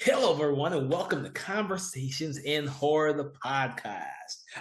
Hello, everyone, and welcome to Conversations in Horror, the podcast.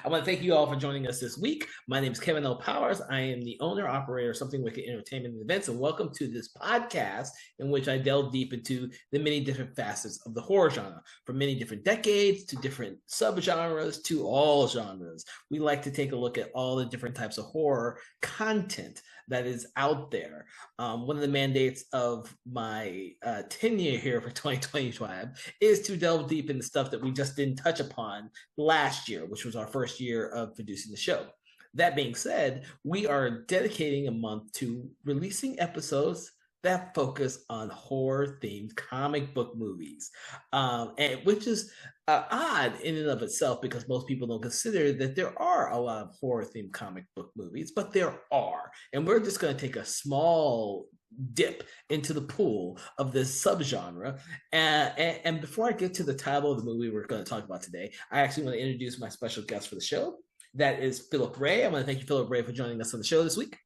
I want to thank you all for joining us this week. My name is Kevin L. Powers. I am the owner, operator of Something Wicked Entertainment and Events, and welcome to this podcast in which I delve deep into the many different facets of the horror genre, from many different decades to different subgenres to all genres. We like to take a look at all the different types of horror content that is out there. One of the mandates of my tenure here for 2025 is to delve deep into stuff that we just didn't touch upon last year, which was our first year of producing the show. That being said, we are dedicating a month to releasing episodes that focus on horror themed comic book movies, and which is odd in and of itself because most people don't consider that there are a lot of horror themed comic book movies, but there are. And we're just going to take a small dip into the pool of this subgenre. And before I get to the title of the movie we're going to talk about today, I actually want to introduce my special guest for the show. That is Philip Ray. I want to thank you, Philip Ray, for joining us on the show this week.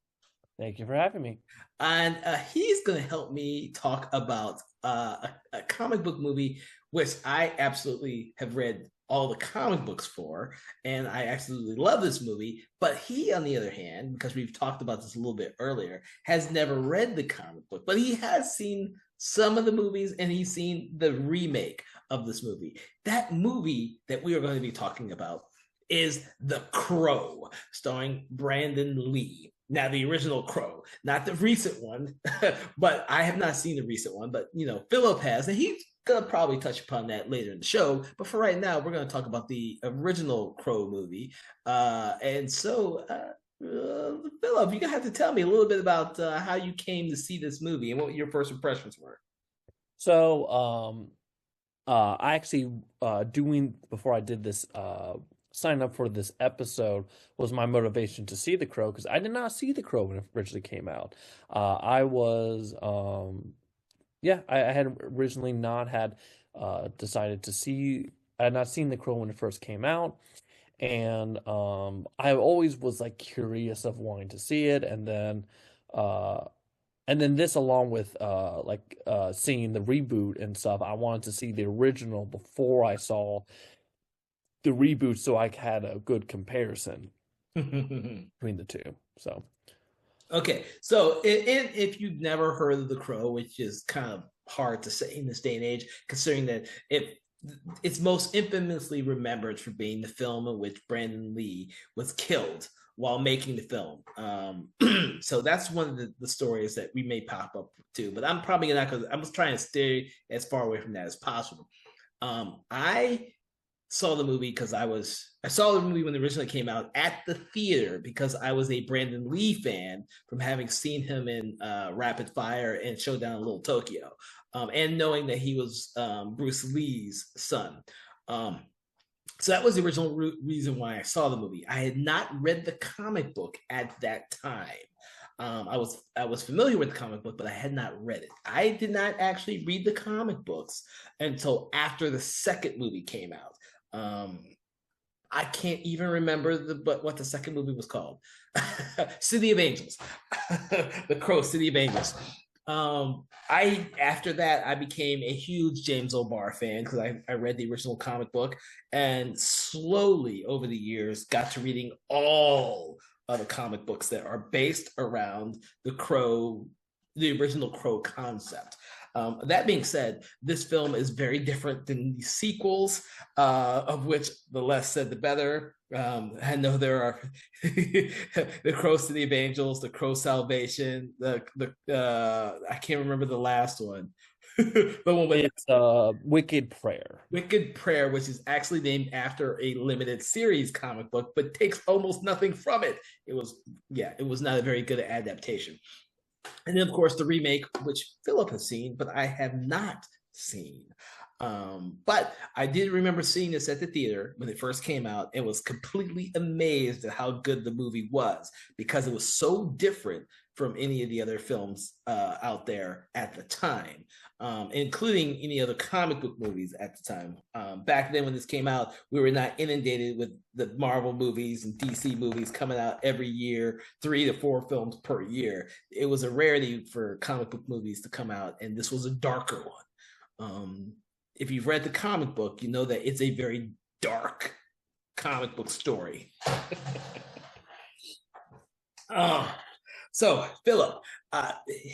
Thank you for having me. And he's going to help me talk about a comic book movie, which I absolutely have read all the comic books for, and I absolutely love this movie. But he, on the other hand, because we've talked about this a little bit earlier, has never read the comic book, but he has seen some of the movies and he's seen the remake of this movie. That movie that we are going to be talking about is The Crow, starring Brandon Lee. Now, the original Crow, not the recent one, but I have not seen the recent one. But, Philip has, and he's going to probably touch upon that later in the show. But for right now, we're going to talk about the original Crow movie. Philip, you're going to have to tell me a little bit about how you came to see this movie and what your first impressions were. I actually doing before I did this sign up for this episode was my motivation to see The Crow because I did not see The Crow when it originally came out. I was I had originally not had decided to see. I had not seen The Crow when it first came out, and I always was like curious of wanting to see it, uh and then this along with seeing the reboot and stuff, I wanted to see the original before I saw the reboot so I had a good comparison between the two. So Okay, so if you've never heard of The Crow, which is kind of hard to say in this day and age, considering that it's most infamously remembered for being the film in which Brandon Lee was killed while making the film. So that's one of the stories that we may pop up to, but I'm probably not because I'm just trying to stay as far away from that as possible. I saw the movie because I saw the movie when it originally came out at the theater because I was a Brandon Lee fan from having seen him in Rapid Fire and Showdown in Little Tokyo, and knowing that he was Bruce Lee's son. So that was the original reason why I saw the movie. I had not read the comic book at that time. I was familiar with the comic book, but I had not read it. I did not actually read the comic books until after the second movie came out. I can't even remember what the second movie was called. City of Angels. The Crow, City of Angels. I after that I became a huge James O'Barr fan because I read the original comic book and slowly over the years got to reading all of the comic books that are based around the Crow, the original Crow concept. That being said, this film is very different than the sequels, of which the less said, the better. I know there are the Crow City of Angels, the Crow Salvation, I can't remember the last one. The one with it's Wicked Prayer. Wicked Prayer, which is actually named after a limited series comic book, but takes almost nothing from it. It was not a very good adaptation. And then, of course, the remake, which Philip has seen, but I have not seen. But I did remember seeing this at the theater when it first came out and was completely amazed at how good the movie was because it was so different from any of the other films out there at the time, including any other comic book movies at the time. Back then, when this came out, we were not inundated with the Marvel movies and DC movies coming out every year, 3 to 4 films per year. It was a rarity for comic book movies to come out, and this was a darker one. if you've read the comic book, you know that it's a very dark comic book story. Oh, so Philip,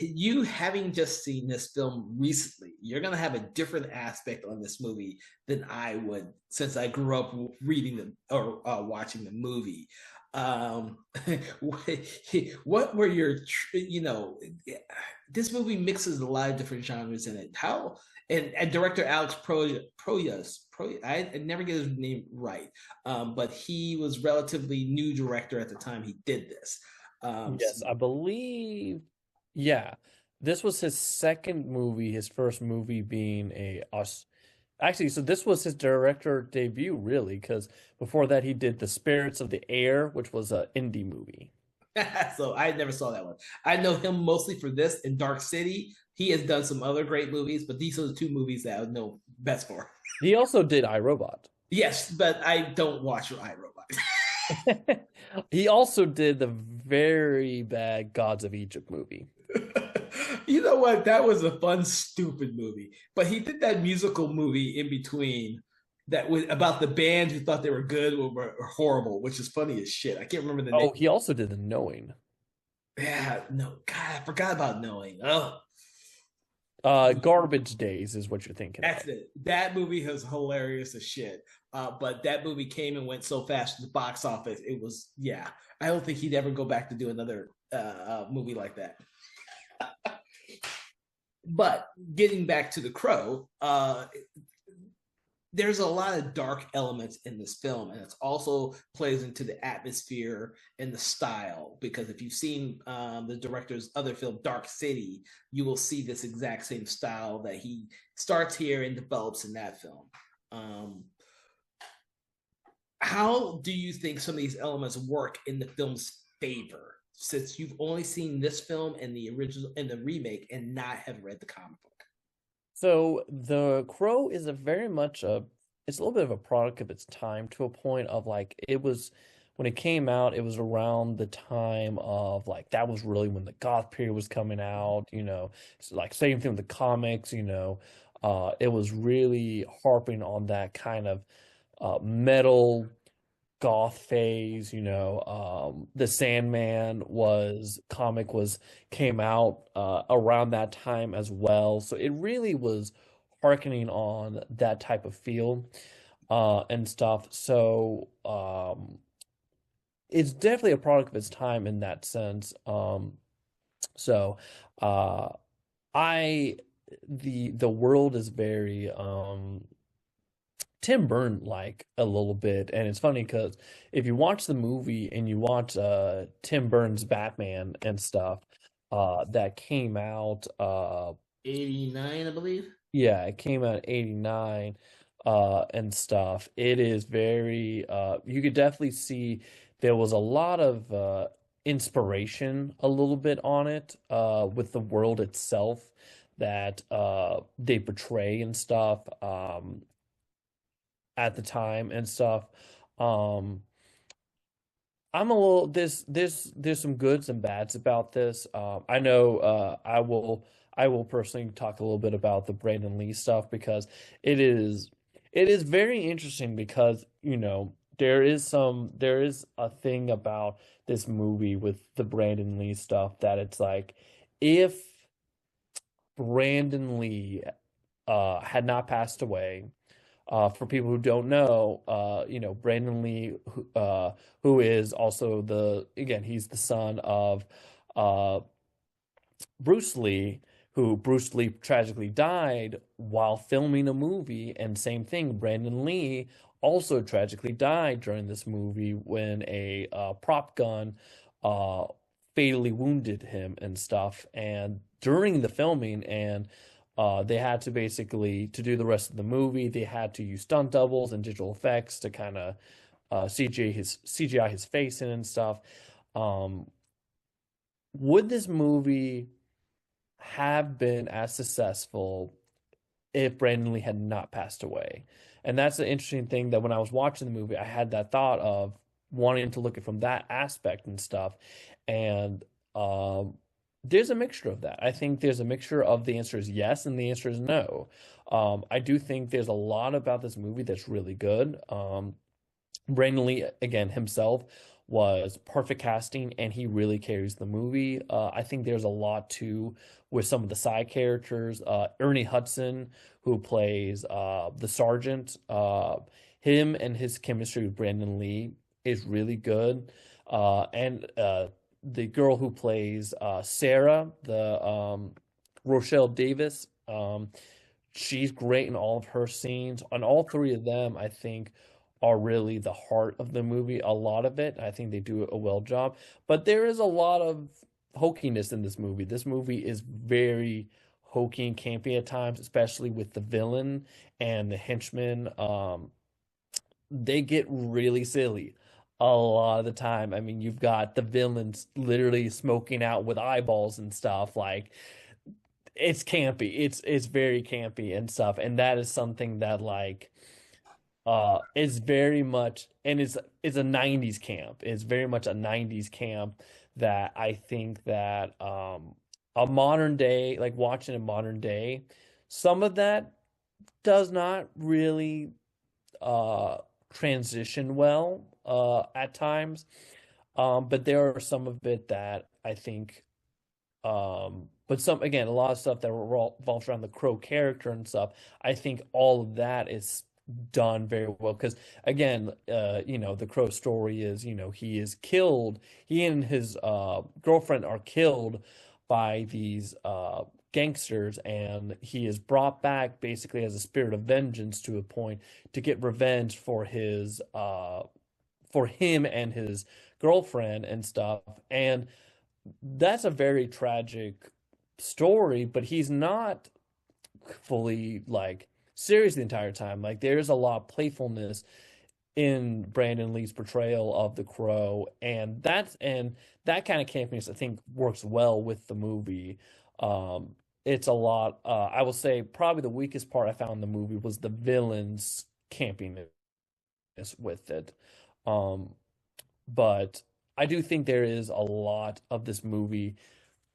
you having just seen this film recently, you're gonna have a different aspect on this movie than I would, since I grew up reading the or watching the movie. Um, what were your, this movie mixes a lot of different genres in it. How and director Alex I never get his name right, but he was relatively new director at the time he did this. Yes, I believe. Yeah, this was his second movie. His first movie being a us. Actually, so this was his director debut, really, because before that he did The Spirits of the Air, which was an indie movie. So I never saw that one. I know him mostly for this and Dark City. He has done some other great movies, but these are the two movies that I know best for. He also did iRobot. Yes, but I don't watch iRobot. He also did the very bad Gods of Egypt movie. You know what? That was a fun, stupid movie. But he did that musical movie in between that was about the band who thought they were good or horrible, which is funny as shit. I can't remember the name. Oh, he also did The Knowing. Yeah, no, God, I forgot about Knowing. Oh, Garbage Days is what you're thinking that's of. it. That movie was hilarious as shit. But that movie came and went so fast to the box office. It was, yeah. I don't think he'd ever go back to do another movie like that. But getting back to The Crow, there's a lot of dark elements in this film, and it also plays into the atmosphere and the style. Because if you've seen the director's other film, Dark City, you will see this exact same style that he starts here and develops in that film. How do you think some of these elements work in the film's favor, since you've only seen this film and the original and the remake and not have read the comic book? So The Crow is a very much it's a little bit of a product of its time to a point of like it was when it came out, it was around the time of like that was really when the goth period was coming out, So like same thing with the comics, it was really harping on that kind of metal goth phase, the Sandman was comic was came out around that time as well. So it really was harkening on that type of feel and stuff. So it's definitely a product of its time in that sense. So uh I the world is very Tim Burton like a little bit, and it's funny because if you watch the movie and you watch Tim Burton's Batman and stuff that came out 89, I believe. yeah, it came out in 89 and stuff. It is very you could definitely see there was a lot of inspiration a little bit on it with the world itself that they portray and stuff. At the time and stuff. Um, I'm a little there's some goods and bads about this. I know I will personally talk a little bit about the Brandon Lee stuff because it is it is very interesting because there is a thing about this movie with the Brandon Lee stuff that it's like if Brandon Lee had not passed away. For people who don't know, Brandon Lee, who is also again, he's the son of uh, Bruce Lee, who Bruce Lee tragically died while filming a movie, and same thing, Brandon Lee also tragically died during this movie when a prop gun uh, fatally wounded him and stuff, and during the filming, and they had to basically to do the rest of the movie, they had to use stunt doubles and digital effects to kind of CGI his face in and stuff. Um, would this movie have been as successful if Brandon Lee had not passed away? And that's the interesting thing that when I was watching the movie, I had that thought of wanting to look at from that aspect and stuff. And There's a mixture of that. I think there's a mixture of the answer is yes and the answer is no. I do think there's a lot about this movie that's really good. Brandon Lee, again, himself was perfect casting and he really carries the movie. I think there's a lot too with some of the side characters. Ernie Hudson, who plays the sergeant, him and his chemistry with Brandon Lee is really good. And the girl who plays Sarah, the Rochelle Davis, she's great in all of her scenes. And all three of them, I think, are really the heart of the movie. A lot of it, I think they do a well job. But there is a lot of hokiness in this movie. This movie is very hokey and campy at times, especially with the villain and the henchmen. They get really silly a lot of the time. I mean, you've got the villains literally smoking out with eyeballs and stuff. Like it's campy. It's very campy and stuff. And that is something that like is very much and it's a 90s camp. It's very much a 90s camp that I think that a modern day, like watching a modern day, some of that does not really uh transition well at times. But there are some of it that I think but some again a lot of stuff that revolves around the Crow character and stuff. I think all of that is done very well because again the Crow story is he is killed, he and his girlfriend are killed by these gangsters, and he is brought back basically as a spirit of vengeance to a point to get revenge for him and his girlfriend and stuff. And that's a very tragic story, but he's not fully like serious the entire time. Like there's a lot of playfulness in Brandon Lee's portrayal of the Crow, and that kind of campiness I think works well with the movie. It's a lot. I will say probably the weakest part I found in the movie was the villain's campiness with it. Um, but I do think there is a lot of this movie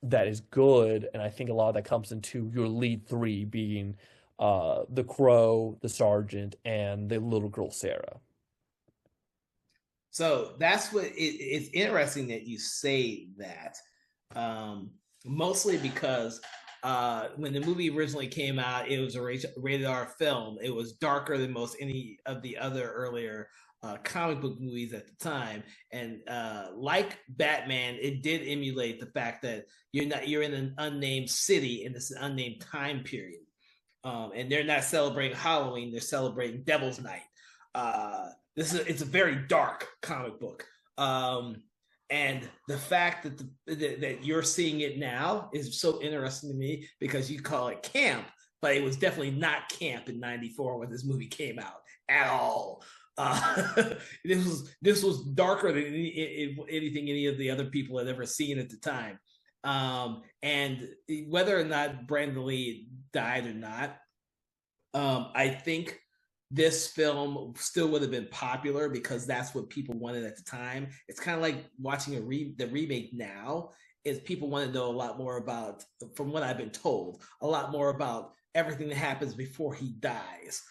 that is good, and I think a lot of that comes into your lead three being the Crow, the Sergeant, and the little girl Sarah. So that's what it's interesting that you say that. Mostly because when the movie originally came out, it was a rated R film. It was darker than most any of the other earlier comic book movies at the time, and like Batman, it did emulate the fact that you're in an unnamed city in this unnamed time period, and they're not celebrating Halloween; they're celebrating Devil's Night. It's a very dark comic book. And the fact that you're seeing it now is so interesting to me because you call it camp, but it was definitely not camp in '94 when this movie came out at all. This was darker than anything any of the other people had ever seen at the time. And whether or not Brandon Lee died or not, I think this film still would have been popular because that's what people wanted at the time. It's kind of like watching the remake now. Is people want to know a lot more about, from what I've been told, a lot more about everything that happens before he dies.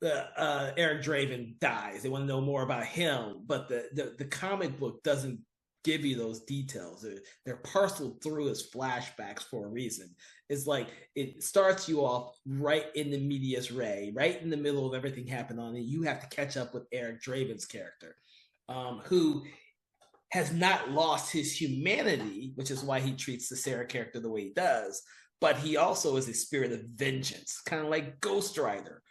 Eric Draven dies. They want to know more about him, but the comic book doesn't give you those details. They're parceled through as flashbacks for a reason. It's like it starts you off right in the medias res, right in the middle of everything happening on it. You have to catch up with Eric Draven's character, who has not lost his humanity, which is why he treats the Sarah character the way he does. But he also is a spirit of vengeance, kind of like Ghost Rider.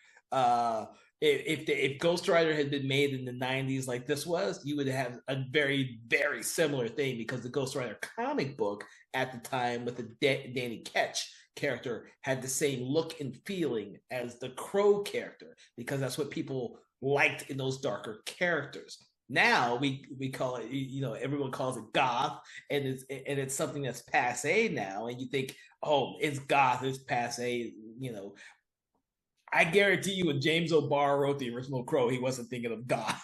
If Ghost Rider had been made in the '90s like this was, you would have a very, very similar thing because the Ghost Rider comic book at the time with the Danny Ketch character had the same look and feeling as the Crow character because that's what people liked in those darker characters. Now we call it, everyone calls it goth, and it's something that's passe now, and you think, oh, it's goth, it's passe. I guarantee you, when James O'Barr wrote the original Crow, he wasn't thinking of God.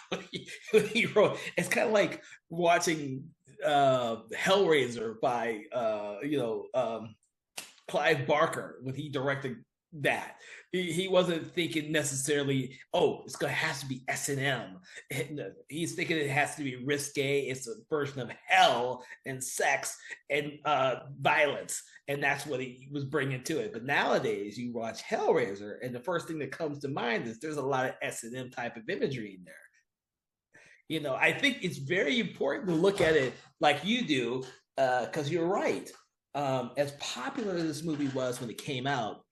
He wrote. It's kind of like watching Hellraiser by Clive Barker when he directed that. He wasn't thinking necessarily, oh, it's gonna have to be S&M. He's thinking it has to be risque. It's a version of hell and sex and violence, and that's what he was bringing to it. But nowadays, you watch Hellraiser, and the first thing that comes to mind is there's a lot of S&M type of imagery in there. I think it's very important to look at it like you do, because you're right. As popular as this movie was when it came out,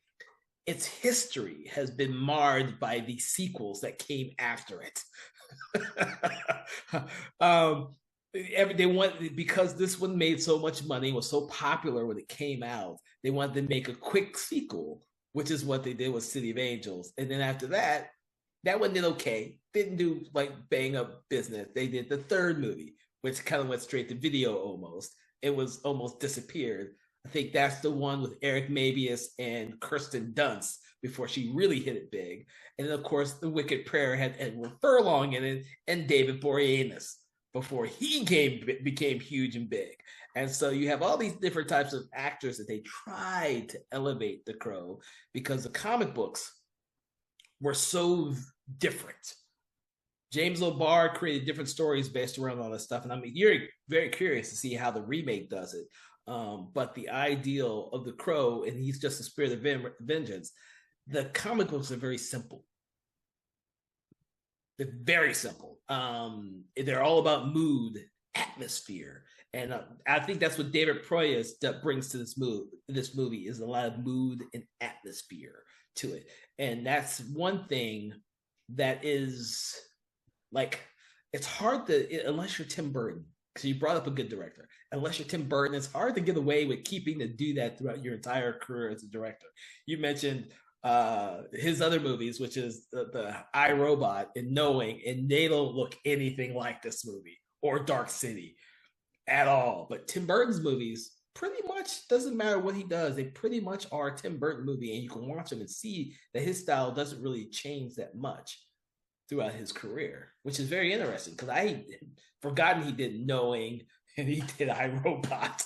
its history has been marred by the sequels that came after it. They want, because this one made so much money, was so popular when it came out, they wanted to make a quick sequel, which is what they did with City of Angels. And then after that, that one did okay. Didn't do like bang up business. They did the third movie, which kind of went straight to video almost. It was almost disappeared. I think that's the one with Eric Mabius and Kirsten Dunst before she really hit it big. And then, of course, The Wicked Prayer had Edward Furlong in it and David Boreanaz before he became huge and big. And so you have all these different types of actors that they tried to elevate The Crow because the comic books were so different. James O'Barr created different stories based around all this stuff. And I mean, you're very curious to see how the remake does it. But the ideal of The Crow, and he's just a spirit of vengeance, the comic books are very simple. They're very simple. They're all about mood, atmosphere. And I think that's what David Proyas brings to this movie is a lot of mood and atmosphere to it. And that's one thing that is like, it's hard to, unless you're Tim Burton, because you brought up a good director. Unless you're Tim Burton, it's hard to get away with keeping to do that throughout your entire career as a director. You mentioned his other movies, which is the I, Robot and Knowing, and they don't look anything like this movie or Dark City at all. But Tim Burton's movies, pretty much doesn't matter what he does. They pretty much are a Tim Burton movie, and you can watch them and see that his style doesn't really change that much throughout his career, which is very interesting because I had forgotten he did Knowing and he did I, Robot.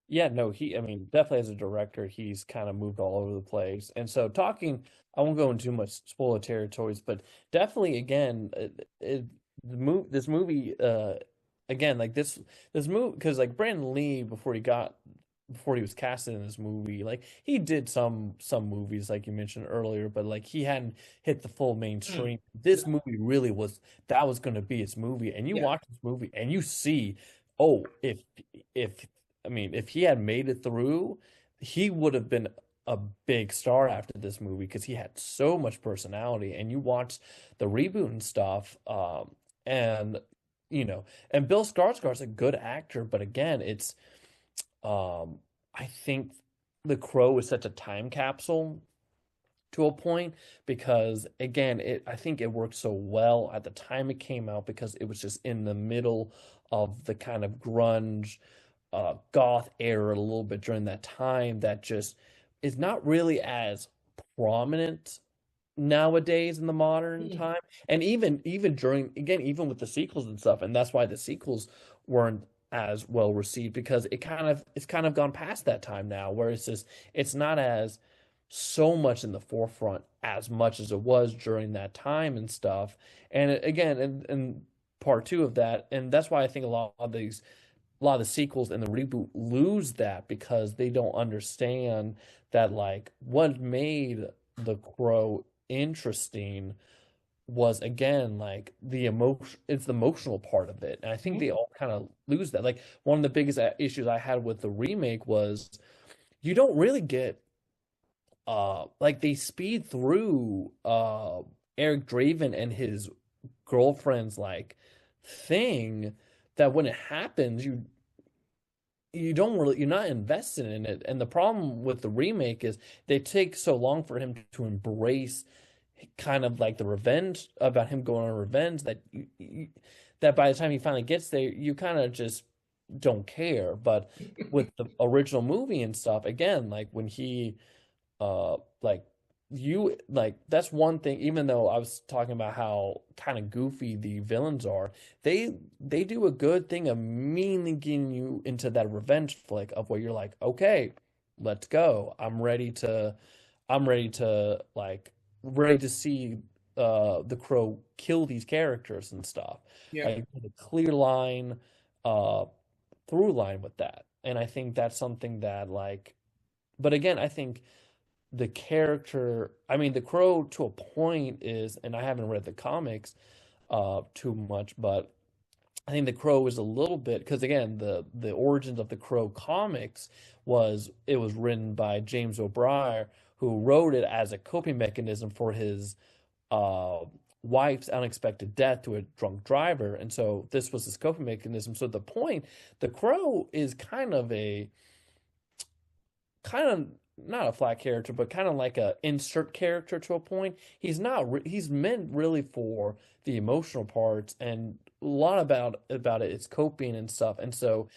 Yeah, no, I mean, definitely as a director, he's kind of moved all over the place. And so, I won't go into too much spoiler territories, but definitely, again, this movie, again, like this movie, because like Brandon Lee, before he was casted in this movie, like he did some movies, like you mentioned earlier, but like he hadn't hit the full mainstream. This movie really was that was going to be its movie, and you Yeah. watch this movie and you see, oh, if I mean, if he had made it through, he would have been a big star after this movie because he had so much personality. And you watch the reboot and stuff, and and Bill Skarsgård's a good actor, but again, I think The Crow is such a time capsule to a point because again, I think it worked so well at the time it came out because it was just in the middle of the kind of grunge goth era a little bit during that time that just is not really as prominent nowadays in the modern time. And even during, again, even with the sequels and stuff, and that's why the sequels weren't as well received because it's kind of gone past that time now where it's not as so much in the forefront as much as it was during that time and stuff. And again, and part two of that, and that's why I think a lot of the sequels and the reboot lose that because they don't understand that like what made The Crow interesting was again like it's the emotional part of it. And I think they all kind of lose that. Like one of the biggest issues I had with the remake was you don't really get like they speed through Eric Draven and his girlfriend's like thing that when it happens you're not invested in it. And the problem with the remake is they take so long for him to embrace kind of like the revenge about him going on revenge that by the time he finally gets there, you kind of just don't care. But with the original movie and stuff, again, like when he like you like that's one thing. Even though I was talking about how kind of goofy the villains are, they do a good thing of mainly getting you into that revenge flick of where you're like, okay, let's go. I'm ready to like ready to see the Crow kill these characters and stuff. Yeah. Like with a clear line, uh through line with that. And I think that's something that like, but again, I think the character, I mean, the Crow to a point is, and I haven't read the comics too much, but I think the Crow is a little bit because again, the origins of the Crow comics was it was written by James O'Brien, who wrote it as a coping mechanism for his uh, wife's unexpected death to a drunk driver, and so this was his coping mechanism. So the point, the Crow is kind of not a flat character, but kind of like a insert character to a point. He's not he's meant really for the emotional parts, and a lot about it is coping and stuff. And so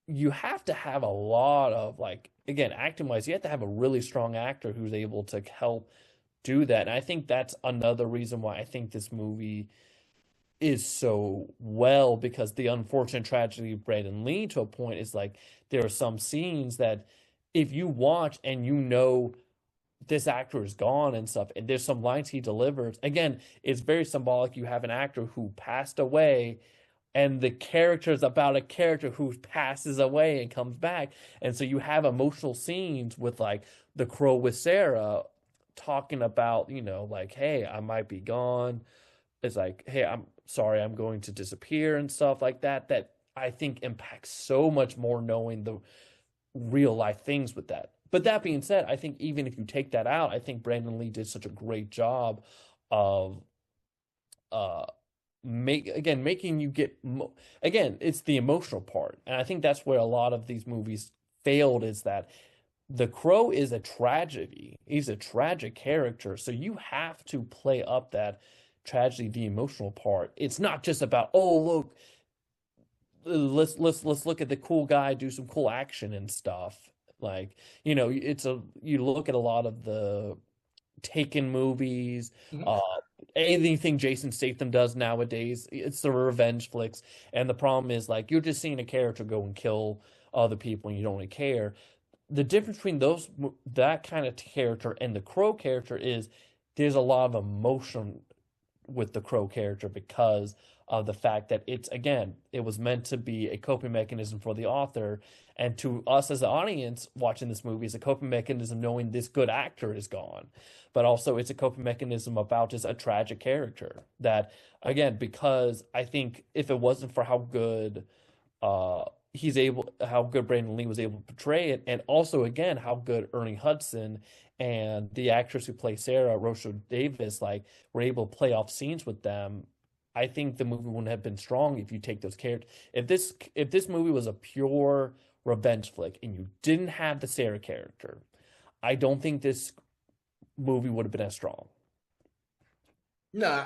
you have to have a lot of like again, acting wise, you have to have a really strong actor who's able to help do that. And I think that's another reason why I think this movie is so well, because the unfortunate tragedy of Brandon Lee to a point is like there are some scenes that if you watch and you know this actor is gone and stuff, and there's some lines he delivers, again, it's very symbolic. You have an actor who passed away, and the character is about a character who passes away and comes back. And so you have emotional scenes with like the Crow with Sarah talking about, like, hey, I might be gone. It's like, hey, I'm sorry, I'm going to disappear and stuff like that, that I think impacts so much more knowing the real life things with that. But that being said, I think even if you take that out, I think Brandon Lee did such a great job of uh making you get again, it's the emotional part. And I think that's where a lot of these movies failed, is that the Crow is a tragedy. He's a tragic character. So you have to play up that tragedy, the emotional part. It's not just about, oh, look, let's look at the cool guy do some cool action and stuff. Like, you look at a lot of the Taken movies, Mhm. uh anything Jason Statham does nowadays, it's the revenge flicks. And the problem is like you're just seeing a character go and kill other people and you don't really care. The difference between that kind of character and the Crow character is there's a lot of emotion with the Crow character because of the fact that it's, again, it was meant to be a coping mechanism for the author, and to us as the audience watching this movie is a coping mechanism knowing this good actor is gone. But also it's a coping mechanism about just a tragic character that, again, because I think if it wasn't for uh how good Brandon Lee was able to portray it, and also again how good Ernie Hudson and the actress who plays Sarah, Rosha Davis, like were able to play off scenes with them. I think the movie wouldn't have been strong if you take those characters. If this movie was a pure revenge flick and you didn't have the Sarah character, I don't think this movie would have been as strong. No,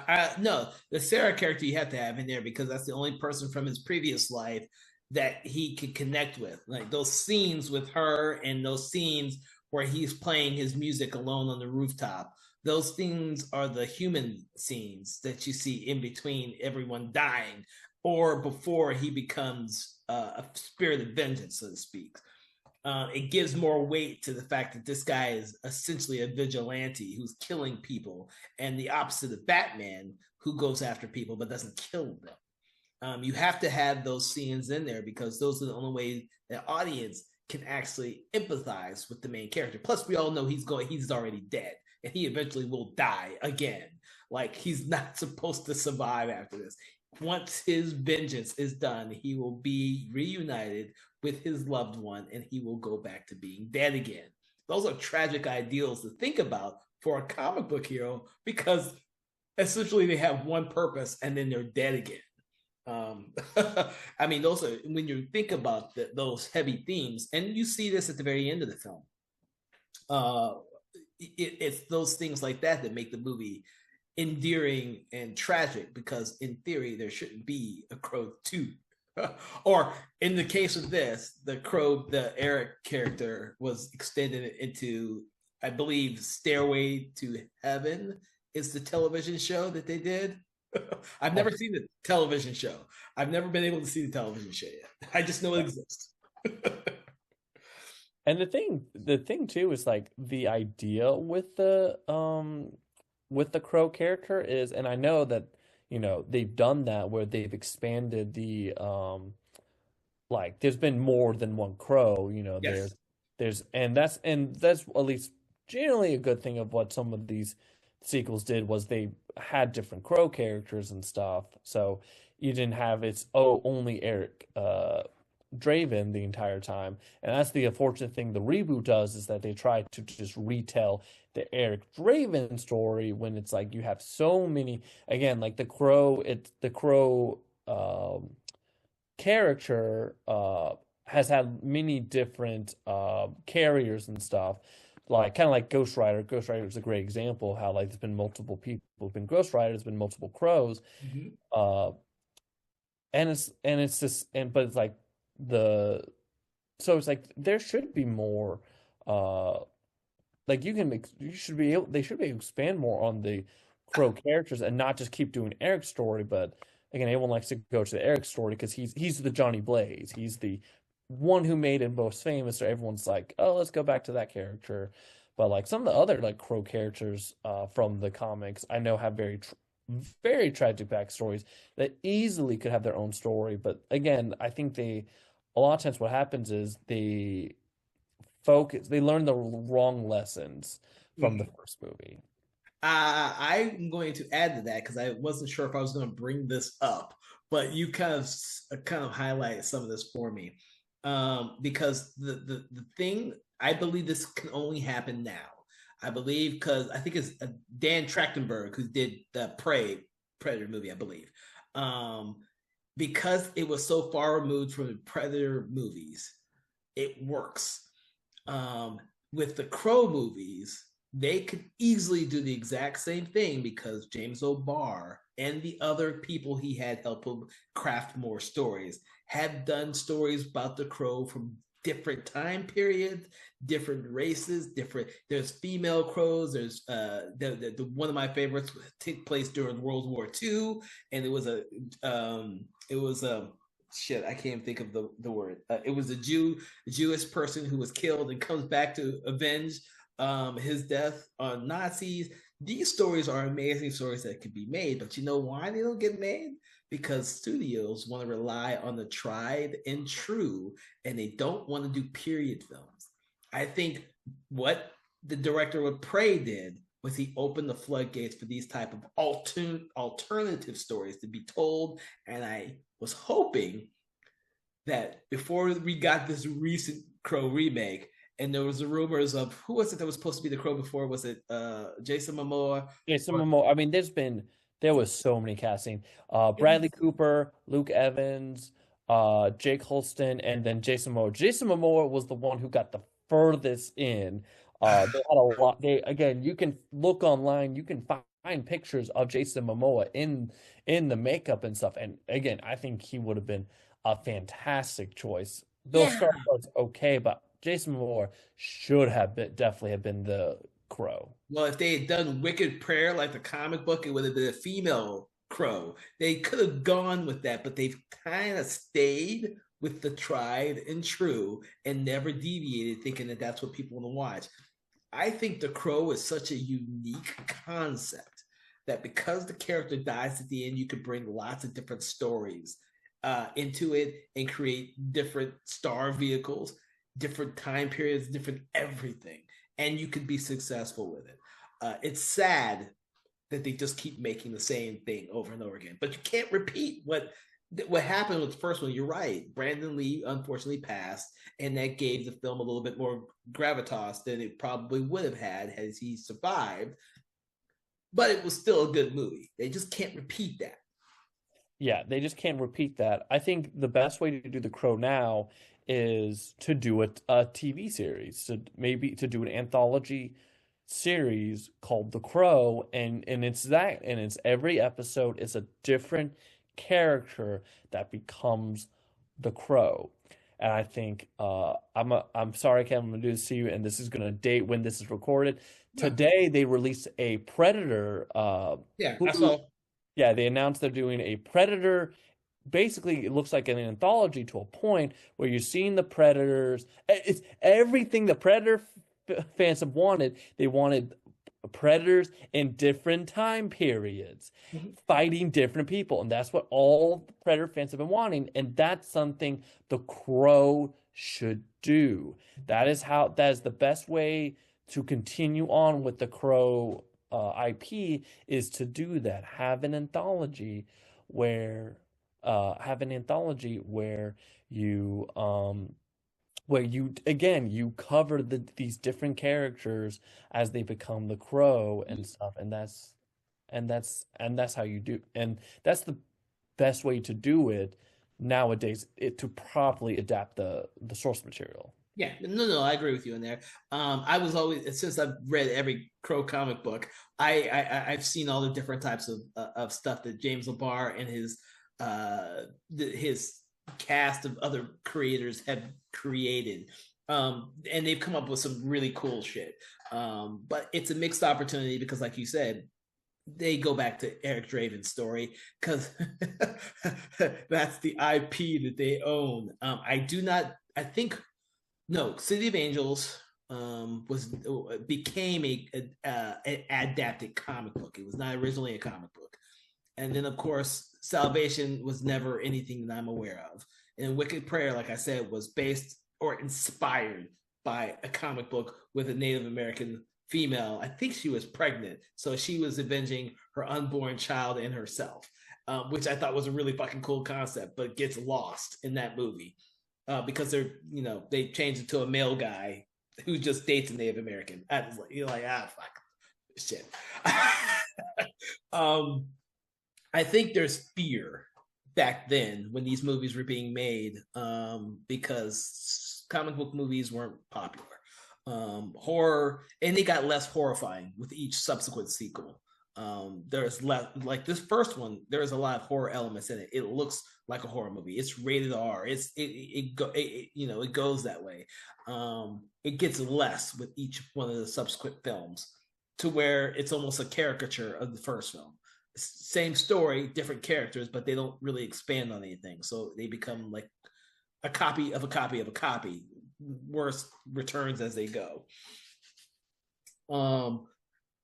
the Sarah character you have to have in there because that's the only person from his previous life that he could connect with. Like those scenes with her and those scenes where he's playing his music alone on the rooftop. Those things are the human scenes that you see in between everyone dying or before he becomes a spirit of vengeance, so to speak. It gives more weight to the fact that this guy is essentially a vigilante who's killing people, and the opposite of Batman, who goes after people but doesn't kill them. You have to have those scenes in there because those are the only way the audience can actually empathize with the main character. Plus, we all know he's already dead, and he eventually will die again. Like he's not supposed to survive after this. Once his vengeance is done, he will be reunited with his loved one, and he will go back to being dead again. Those are tragic ideals to think about for a comic book hero because essentially they have one purpose and then they're dead again. Um, I mean, those are when you think about those heavy themes, and you see this at the very end of the film. Uh, it's those things like that that make the movie endearing and tragic because, in theory, there shouldn't be a Crow 2. Or in the case of this, the Eric character was extended into I believe Stairway to Heaven is the television show that they did. I've never seen the television show. I've never been able to see the television show yet. I just know it exists. And the thing too is like the idea with the Crow character is, and I know that they've done that where they've expanded the like there's been more than one Crow. Yes. And that's at least generally a good thing of what some of these sequels did was they had different Crow characters and stuff. So you didn't have it's only Eric Draven the entire time. And that's the unfortunate thing the reboot does is that they try to just retell the Eric Draven story when it's like you have so many again like the Crow character has had many different carriers and stuff. Like kind of like Ghost Rider. Ghost Rider is a great example of how like there's been multiple people, there's been Ghost Rider, there's been multiple crows. Mhm. Uh and it's just and but it's like the so it's like there should be more uh like you should be able they should be able to expand more on the Crow characters and not just keep doing Eric's story, but again everyone likes to go to the Eric story because he's the Johnny Blaze. He's the one who made him most famous, so everyone's like, oh, let's go back to that character. But like some of the other like Crow characters from the comics I know have very tragic backstories that easily could have their own story. But again, I think a lot of times what happens is they learn the wrong lessons from the Mhm. first movie. I'm going to add to that because I wasn't sure if I was going to bring this up, but you kind of highlight some of this for me. Because the thing I believe this can only happen now. I believe because I think it's Dan Trachtenberg who did the Predator movie, I believe. Um, because it was so far removed from the Predator movies, it works. Um, with the Crow movies, they could easily do the exact same thing because James O'Barr and the other people he had help him craft more stories have done stories about the Crow from different time periods, different races, different. There's female crows. There's the one of my favorites took place during World War II, and it was a shit. I can't think of the word. It was a Jewish person who was killed and comes back to avenge his death on Nazis. These stories are amazing stories that could be made, but you know why they don't get made? Because studios want to rely on the tried and true, and they don't want to do period films. I think what the director of Prey did was he opened the floodgates for these type of alternative stories to be told, and I was hoping that before we got this recent Crow remake, and there was the rumors of who was it that was supposed to be the Crow before? Was it Jason Momoa? Yeah, some of more. I mean, there was so many casting. Bradley It Cooper, Luke Evans, Jake Holston, and then Jason Momoa. Jason Momoa was the one who got the furthest in. They had a lot. They again, you can look online. You can find pictures of Jason Momoa in the makeup and stuff. And again, I think he would have been a fantastic choice. Bill yeah. Skarsgård's okay, but Jason Momoa should have definitely have been the Crow. Well, if they had done Wicked Prayer like the comic book, it would have been a female Crow. They could have gone with that, but they've kind of stayed with the tried and true and never deviated, thinking that that's what people want to watch. I think The Crow is such a unique concept that because the character dies at the end, you could bring lots of different stories into it and create different star vehicles, different time periods, different everything, and you could be successful with it. It's sad that they just keep making the same thing over and over again, but you can't repeat what happened with the first one. You're right. Brandon Lee unfortunately passed, and that gave the film a little bit more gravitas than it probably would have had he survived. But it was still a good movie. They just can't repeat that. Yeah, they just can't repeat that. I think the best way to do The Crow now is to do a TV series, to maybe to do an anthology series called The Crow, and it's every episode is a different character that becomes the Crow. and I think I'm sorry, Kevin, I'm gonna do this to you, and this is gonna date when this is recorded. No. Today they released a Predator. Yeah, I Hulu, saw. yeah, they announced they're doing a Predator. Basically, it looks like an anthology to a point where you're seeing the Predators. It's everything the Predator fans have wanted. They wanted Predators in different time periods, Mhm. fighting different people, and that's what all the Predator fans have been wanting. And that's something The Crow should do. That is the best way to continue on with the Crow IP is to do that. Have an anthology you where you again you cover these different characters as they become the Crow and stuff, and that's how you do, and that's the best way to do it nowadays, to properly adapt the source material. Yeah, no, I agree with you in there. I was always since I've read every Crow comic book, I've seen all the different types of stuff that James LeBar and his cast of other creators have created, and they've come up with some really cool shit. But it's a mixed opportunity because, like you said, they go back to Eric Draven's story because that's the IP that they own. I do not. I think no, City of Angels was became an adapted comic book. It was not originally a comic book, and then of course Salvation was never anything that I'm aware of. And Wicked Prayer, like I said, was based or inspired by a comic book with a Native American female. I think she was pregnant, so she was avenging her unborn child and herself, which I thought was a really fucking cool concept, but gets lost in that movie because they changed it to a male guy who just dates a Native American. I was like, you're like, fuck shit. um, I think there's fear back then when these movies were being made, because comic book movies weren't popular. Horror, and they got less horrifying with each subsequent sequel. There's less, like this first one. There's a lot of horror elements in it. It looks like a horror movie. It's rated R. It goes that way. It gets less with each one of the subsequent films to where it's almost a caricature of the first film. Same story, different characters, but they don't really expand on anything. So they become like a copy of a copy of a copy. Worse returns as they go. Um,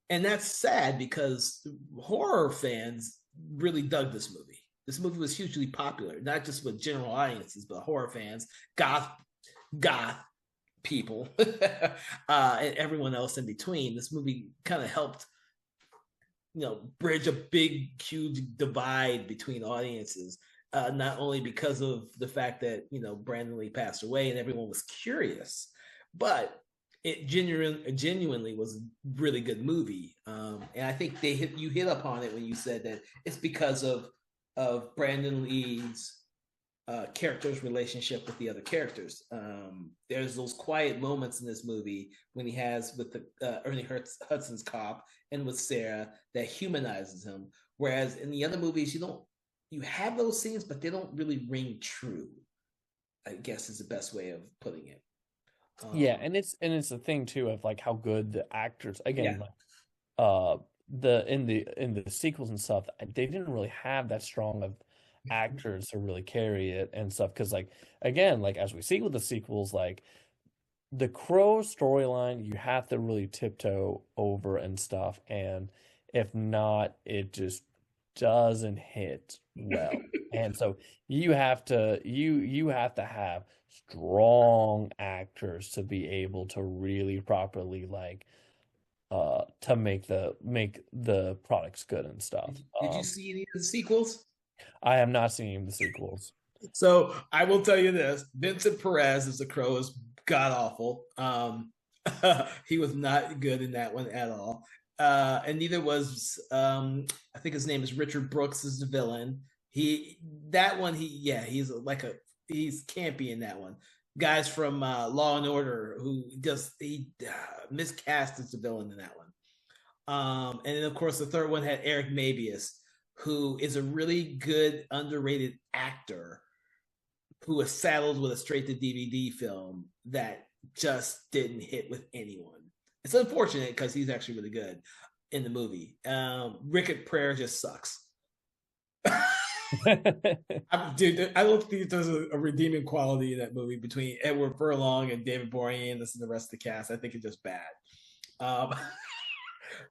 and that's sad because horror fans really dug this movie. This movie was hugely popular, not just with general audiences, but horror fans, goth people, and everyone else in between. This movie kind of helped, bridge a big, huge divide between audiences. Not only because of the fact that Brandon Lee passed away and everyone was curious, but it genuinely was a really good movie. And I think you hit upon it when you said that it's because of Brandon Lee's character's relationship with the other characters. There's those quiet moments in this movie when he has with the Ernie Hudson's cop and with Sarah that humanizes him. Whereas in the other movies, you have those scenes, but they don't really ring true, I guess is the best way of putting it. Yeah, Um, and it's the thing too of like how good the actors, yeah. again, like uh in the sequels and stuff, they didn't really have that strong of actors to really carry it and stuff, because like again, like as we see with the sequels, like the Crow storyline you have to really tiptoe over and stuff, and if not, it just doesn't hit well. And so you have to have strong actors to be able to really properly like to make the products good and stuff. Did you see any of the sequels? I have not seen the sequels. So I will tell you this: Vincent Perez as the Crow is god awful. He was not good in that one at all, and neither was I think his name is Richard Brooks as the villain. He that one he's campy in that one. Guys from Law and Order who just he miscast as the villain in that one. And then of course the third one had Eric Mabius, who is a really good underrated actor who was saddled with a straight to DVD film that just didn't hit with anyone. It's unfortunate because he's actually really good in the movie. Rickett Pryor just sucks. Dude, I don't think there's a redeeming quality in that movie between Edward Furlong and David Boreanaz and the rest of the cast. I think it's just bad. Um,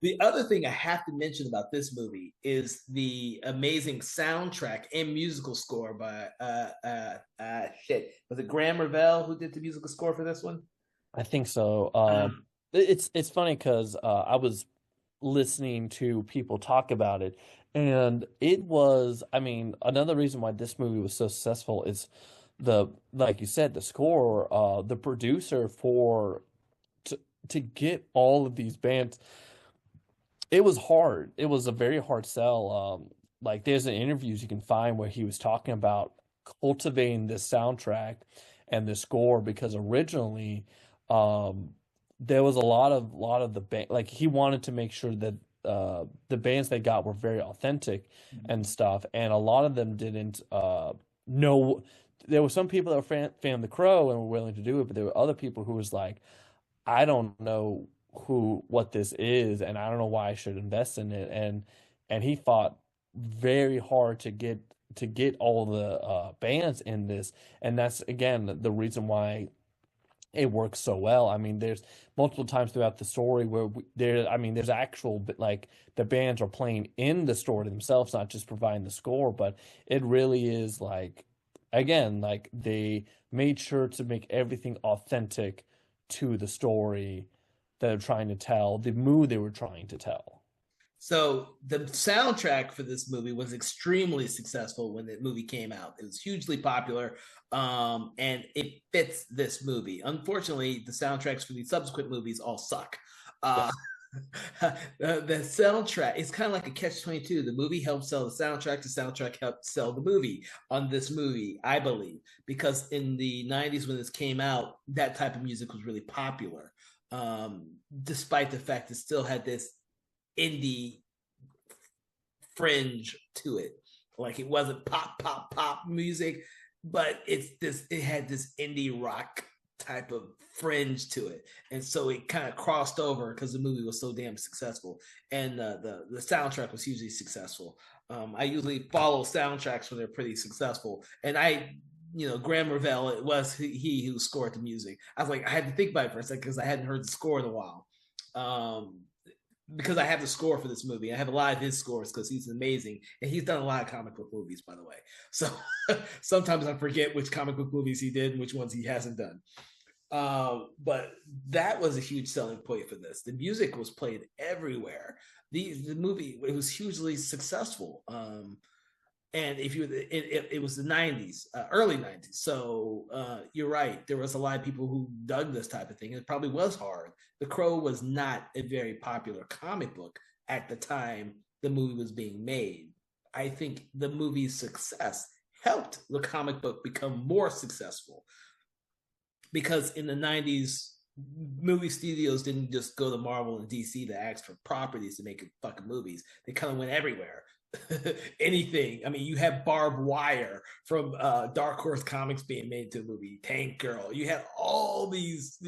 the other thing I have to mention about this movie is the amazing soundtrack and musical score by was it Graham Revell who did the musical score for this one? I think so. Um, It's funny because I was listening to people talk about it, and it was, I mean, another reason why this movie was so successful is like you said, the score, the producer for to get all of these bands. It was hard. It was a very hard sell. Like there's an interviews you can find where he was talking about cultivating this soundtrack and the score because originally, um, there was a lot of the band like he wanted to make sure that the bands they got were very authentic and stuff, and a lot of them didn't know. There were some people that were fan of The Crow and were willing to do it, but there were other people who was like, I don't know what this is, and I don't know why I should invest in it. And he fought very hard to get all the bands in this, and that's again the reason why it works so well. I mean, there's multiple times throughout the story where I mean, there's actual like the bands are playing in the story themselves, not just providing the score, but it really is like, again, like they made sure to make everything authentic to the story that they're trying to tell, the mood they were trying to tell. So the soundtrack for this movie was extremely successful when the movie came out. It was hugely popular, and it fits this movie. Unfortunately, the soundtracks for the subsequent movies all suck. Yeah. Uh, the soundtrack is kind of like a catch-22. The movie helped sell the soundtrack helped sell the movie on this movie, I believe, because in the 90s when this came out, that type of music was really popular. Despite the fact it still had this indie fringe to it. Like it wasn't pop music, but it had this indie rock type of fringe to it. And so it kind of crossed over because the movie was so damn successful. And the soundtrack was hugely successful. I usually follow soundtracks when they're pretty successful. And Graham Revell, it was he who scored the music. I was like, I had to think about it for a second because I hadn't heard the score in a while. Because I have the score for this movie. I have a lot of his scores because he's amazing. And he's done a lot of comic book movies, by the way. So sometimes I forget which comic book movies he did and which ones he hasn't done. But that was a huge selling point for this. The music was played everywhere. The movie, it was hugely successful. And if it was the 90s, early 90s. So you're right. There was a lot of people who dug this type of thing. It probably was hard. The Crow was not a very popular comic book at the time the movie was being made. I think the movie's success helped the comic book become more successful because in the 90s, movie studios didn't just go to Marvel and DC to ask for properties to make fucking movies. They kind of went everywhere. Anything. I mean, you have Barbed Wire from Dark Horse Comics being made into a movie, Tank Girl. You had all these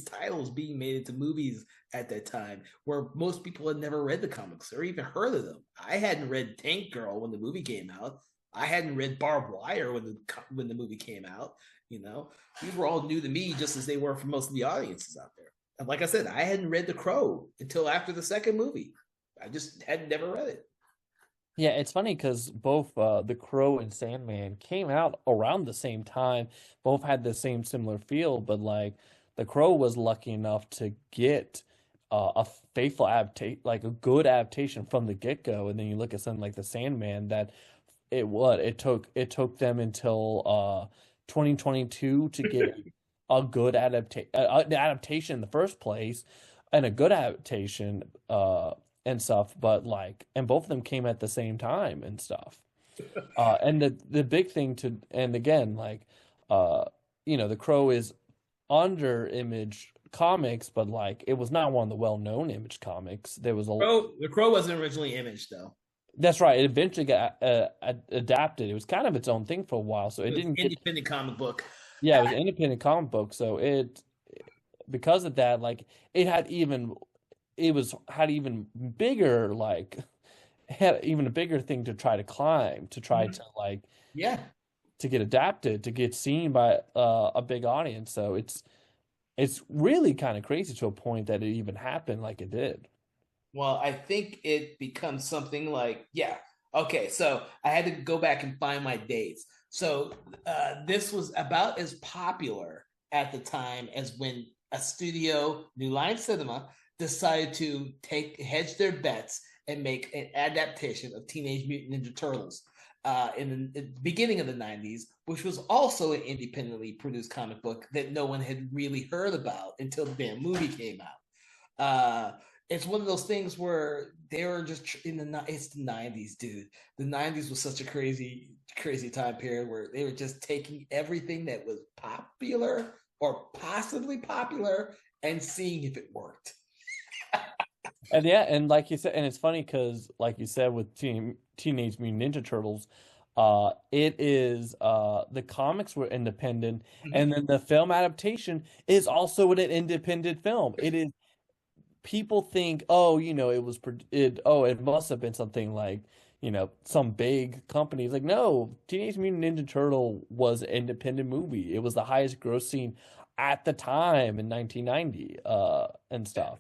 titles being made into movies at that time, where most people had never read the comics or even heard of them. I hadn't read Tank Girl when the movie came out. I hadn't read Barbed Wire when the movie came out. These were all new to me, just as they were for most of the audiences out there. And like I said, I hadn't read The Crow until after the second movie. I just had never read it. Yeah, it's funny because both The Crow and Sandman came out around the same time. Both had the same similar feel, but like The Crow was lucky enough to get a faithful adaptation, like a good adaptation from the get-go. And then you look at something like The Sandman, that it took them until 2022 to get a good adaptation in the first place, and a good adaptation. And stuff, but like, and both of them came at the same time and stuff. And the big thing and again, like, The Crow is under Image Comics, but like, it was not one of the well-known Image comics. There was The Crow wasn't originally Image though. That's right. It eventually got adapted. It was kind of its own thing for a while, so it It was didn't get. independent comic book. Yeah, it was an independent comic book, so it because of that, like it had even it was had even bigger like had even a bigger thing to try to climb to try Mhm. to like Yeah. to get adapted to get seen by a big audience. So it's really kind of crazy to a point that it even happened like it did. Well, I think it becomes something like, yeah. Okay, so I had to go back and find my dates. So this was about as popular at the time as when a studio, New Line Cinema, decided to take hedge their bets and make an adaptation of Teenage Mutant Ninja Turtles in the beginning of the 90s, which was also an independently produced comic book that no one had really heard about until the damn movie came out. It's one of those things where they were just in it's the 90s, dude. The 90s was such a crazy time period where they were just taking everything that was popular or possibly popular and seeing if it worked. And yeah, and like you said, and it's funny because, like you said, with Teenage Mutant Ninja Turtles, it is the comics were independent, Mm-hmm. and then the film adaptation is also an independent film. It is people think, oh, it must have been something like, some big company. It's like, no, Teenage Mutant Ninja Turtle was an independent movie. It was the highest grossing at the time in 1990, and stuff.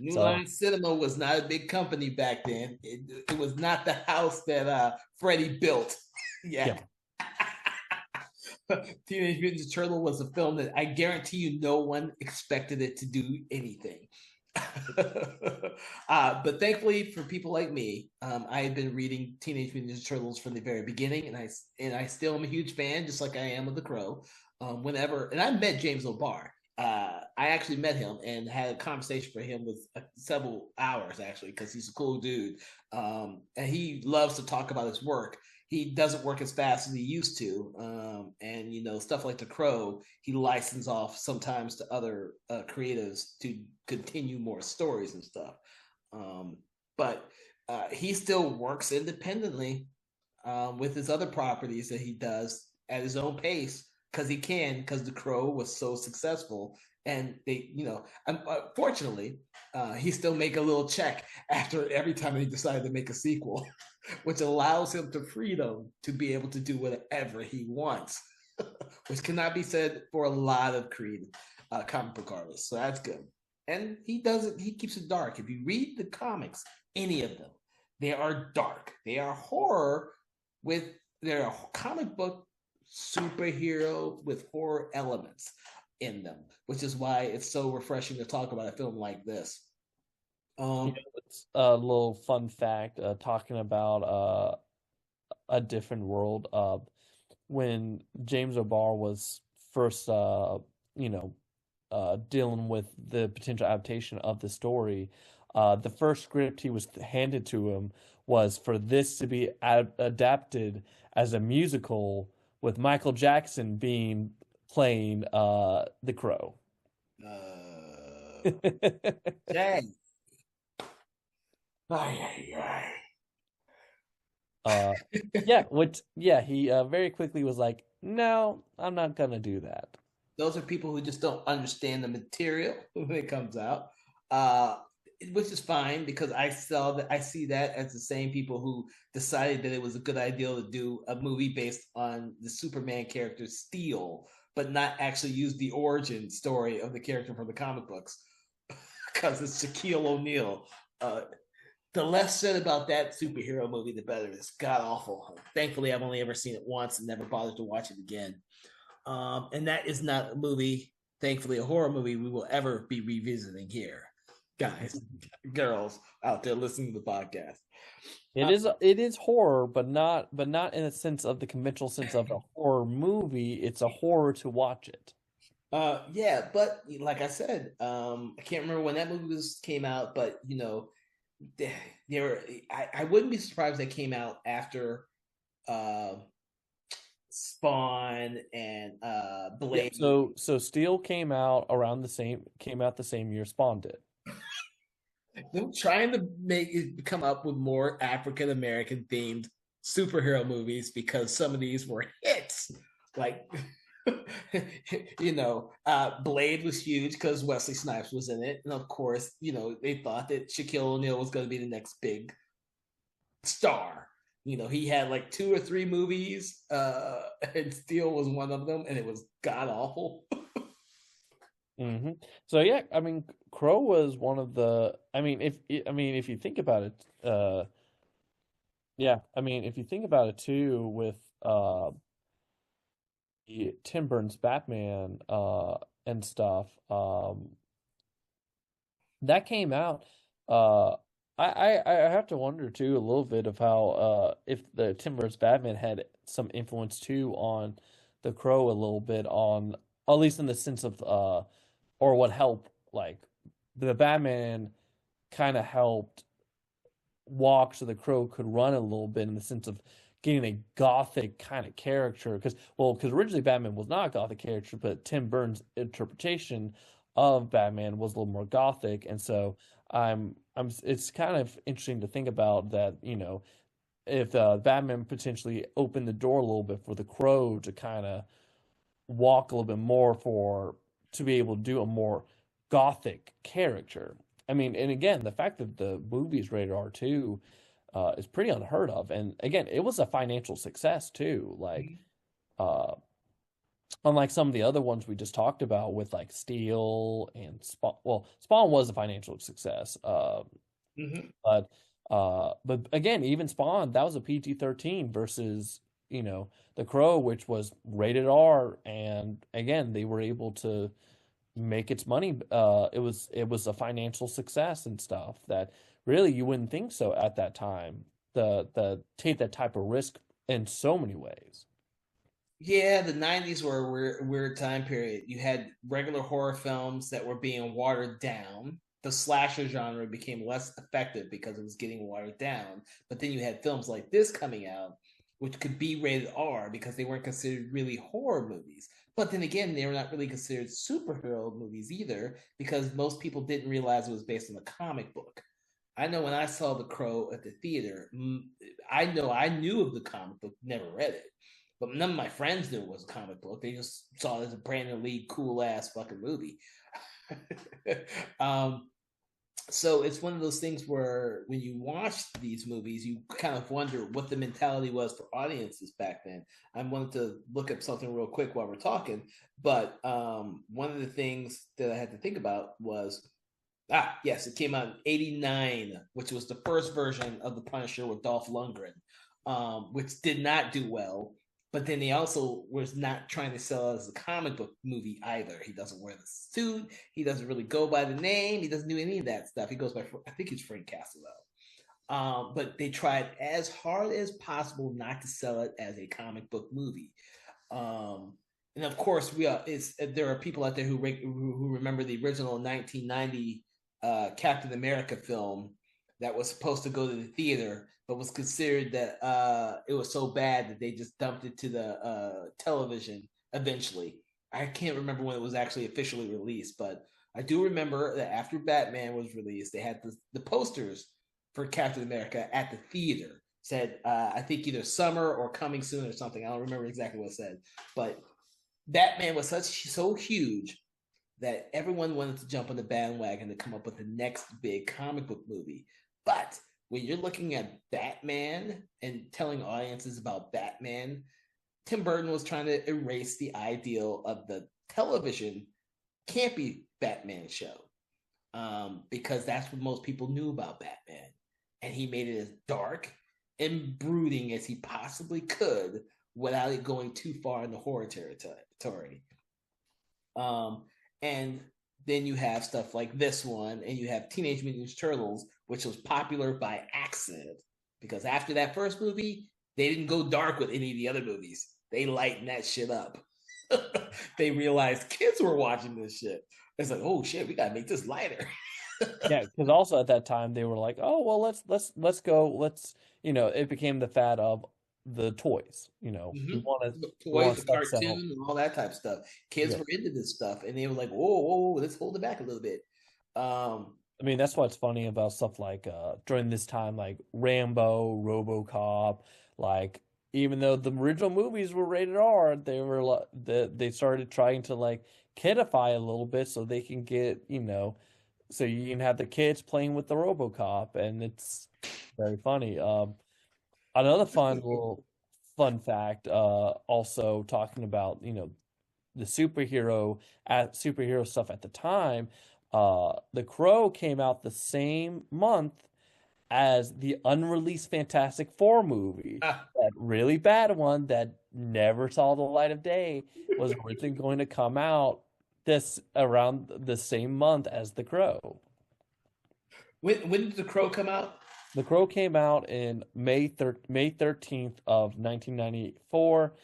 New So Line Cinema was not a big company back then. It was not the house that Freddie built. Yeah. yeah. Teenage Mutant Ninja Turtle was a film that I guarantee you no one expected it to do anything. But thankfully for people like me, I had been reading Teenage Mutant Ninja Turtles from the very beginning, and I still am a huge fan, just like I am of The Crow. Whenever and I met James O'Barr. I actually met him and had a conversation for him with several hours actually because he's a cool dude, and he loves to talk about his work. He doesn't work as fast as he used to, and stuff like The Crow, he licenses off sometimes to other creatives to continue more stories and stuff. Um, but he still works independently with his other properties that he does at his own pace because he can, because The Crow was so successful. And fortunately, he still make a little check after every time he decided to make a sequel, which allows him the freedom to be able to do whatever he wants, which cannot be said for a lot of creative comic book artists. So that's good. And he does it. He keeps it dark. If you read the comics, any of them, they are dark. They are horror with they're a comic book superhero with horror elements in them, which is why it's so refreshing to talk about a film like this. Um, It's a little fun fact, talking about a different world. When James O'Barr was first, you know, dealing with the potential adaptation of the story, the first script he was handed to him was for this to be adapted as a musical with Michael Jackson being playing the Crow. Dang. Ay, ay, ay. Uh, yeah, he very quickly was like, "No, I'm not gonna do that." Those are people who just don't understand the material when it comes out, uh, which is fine because I see that as the same people who decided that it was a good idea to do a movie based on the Superman character Steel, but not actually use the origin story of the character from the comic books because it's Shaquille O'Neal. The less said about that superhero movie, the better. It's god awful. Thankfully, I've only ever seen it once and never bothered to watch it again. And that is not a movie, thankfully, a horror movie we will ever be revisiting here, guys, girls out there listening to the podcast. Uh, It is horror, but not in a sense of the conventional sense of a horror movie. It's a horror to watch it. yeah, but like I said, I can't remember when that movie came out, but they, they were. I wouldn't be surprised they came out after uh, Spawn and Yeah, Blade. so Steel came out the same year Spawn did. Them trying to come up with more African American themed superhero movies because some of these were hits. Like, Blade was huge because Wesley Snipes was in it, and of course, they thought that Shaquille O'Neal was going to be the next big star. He had like 2 or 3 movies, and Steel was one of them, and it was god awful. Hmm. So yeah, I mean, Crow was one of the. If you think about it, yeah, I mean, if you think about it too, with Tim Burton's Batman and stuff, that came out. Uh, I have to wonder too a little bit of how if the Tim Burton's Batman had some influence too on the Crow a little bit on at least in the sense of or what helped like the Batman kind of helped walk so the Crow could run a little bit in the sense of getting a gothic kind of character because originally Batman was not a gothic character, but Tim Burton's interpretation of Batman was a little more gothic, and so I'm it's kind of interesting to think about that, if Batman potentially opened the door a little bit for the Crow to kind of walk a little bit more for to be able to do a more gothic character. I mean, and again, the fact that the movie is rated R2 is pretty unheard of. And again, it was a financial success too. Like, uh, unlike some of the other ones we just talked about with like Steel and Spawn. Well, Spawn was a financial success. Mm-hmm. But again, even Spawn, that was a PG-13 versus, The Crow, which was rated R, and again, they were able to make its money. It was a financial success and stuff that really you wouldn't think so at that time. The take that type of risk in so many ways. Yeah, the 90s were a weird time period. You had regular horror films that were being watered down. The slasher genre became less effective because it was getting watered down. But then you had films like this coming out, which could be rated R because they weren't considered really horror movies. But then again, they were not really considered superhero movies either because most people didn't realize it was based on a comic book. I know when I saw The Crow at the theater, I know I knew of the comic book, never read it, but none of my friends knew it was a comic book. They just saw it as a Brandon Lee cool ass fucking movie. um, so it's one of those things where when you watch these movies, you kind of wonder what the mentality was for audiences back then. I wanted to look up something real quick while we're talking, but one of the things that I had to think about was yes, it came out in '89, which was the first version of the Punisher with Dolph Lundgren, which did not do well. But then he also was not trying to sell it as a comic book movie either. He doesn't wear the suit. He doesn't really go by the name. He doesn't do any of that stuff. He goes by, I think he's Frank Castle though. But they tried as hard as possible not to sell it as a comic book movie. And of course, there are people out there who remember the original 1990 Captain America film that was supposed to go to the theater, but was considered that it was so bad that they just dumped it to the television eventually. I can't remember when it was actually officially released, but I do remember that after Batman was released, they had the posters for Captain America at the theater. Said, I think either summer or coming soon or something. I don't remember exactly what it said, but Batman was so huge that everyone wanted to jump on the bandwagon to come up with the next big comic book movie. But when you're looking at Batman and telling audiences about Batman, Tim Burton was trying to erase the ideal of the television campy Batman show, because that's what most people knew about Batman. And he made it as dark and brooding as he possibly could without it going too far in the horror territory. Um, and then you have stuff like this one, and you have Teenage Mutant Ninja Turtles, which was popular by accident because after that first movie, they didn't go dark with any of the other movies. They lightened that shit up. They realized kids were watching this shit. It's like, oh shit, we gotta make this lighter. Yeah, because also at that time they were like, oh well, let's go, it became the fad of the toys. We Mm-hmm. want to The we toys, want the to start cartoon, selling. and all that type of stuff. Kids Yeah. were into this stuff, and they were like, "Whoa, whoa, whoa, let's hold it back a little bit." I mean, that's what's funny about stuff like during this time, like Rambo, RoboCop, like even though the original movies were rated R, they were they started trying to like kidify a little bit so they can get, so you can have the kids playing with the RoboCop, and it's very funny. Another fun fact, also talking about, the superhero stuff at the time. The Crow came out the same month as the unreleased Fantastic Four movie. Ah, That really bad one that never saw the light of day was originally going to come out this around the same month as The Crow. when did The Crow come out? The Crow came out in May 13th of 1994.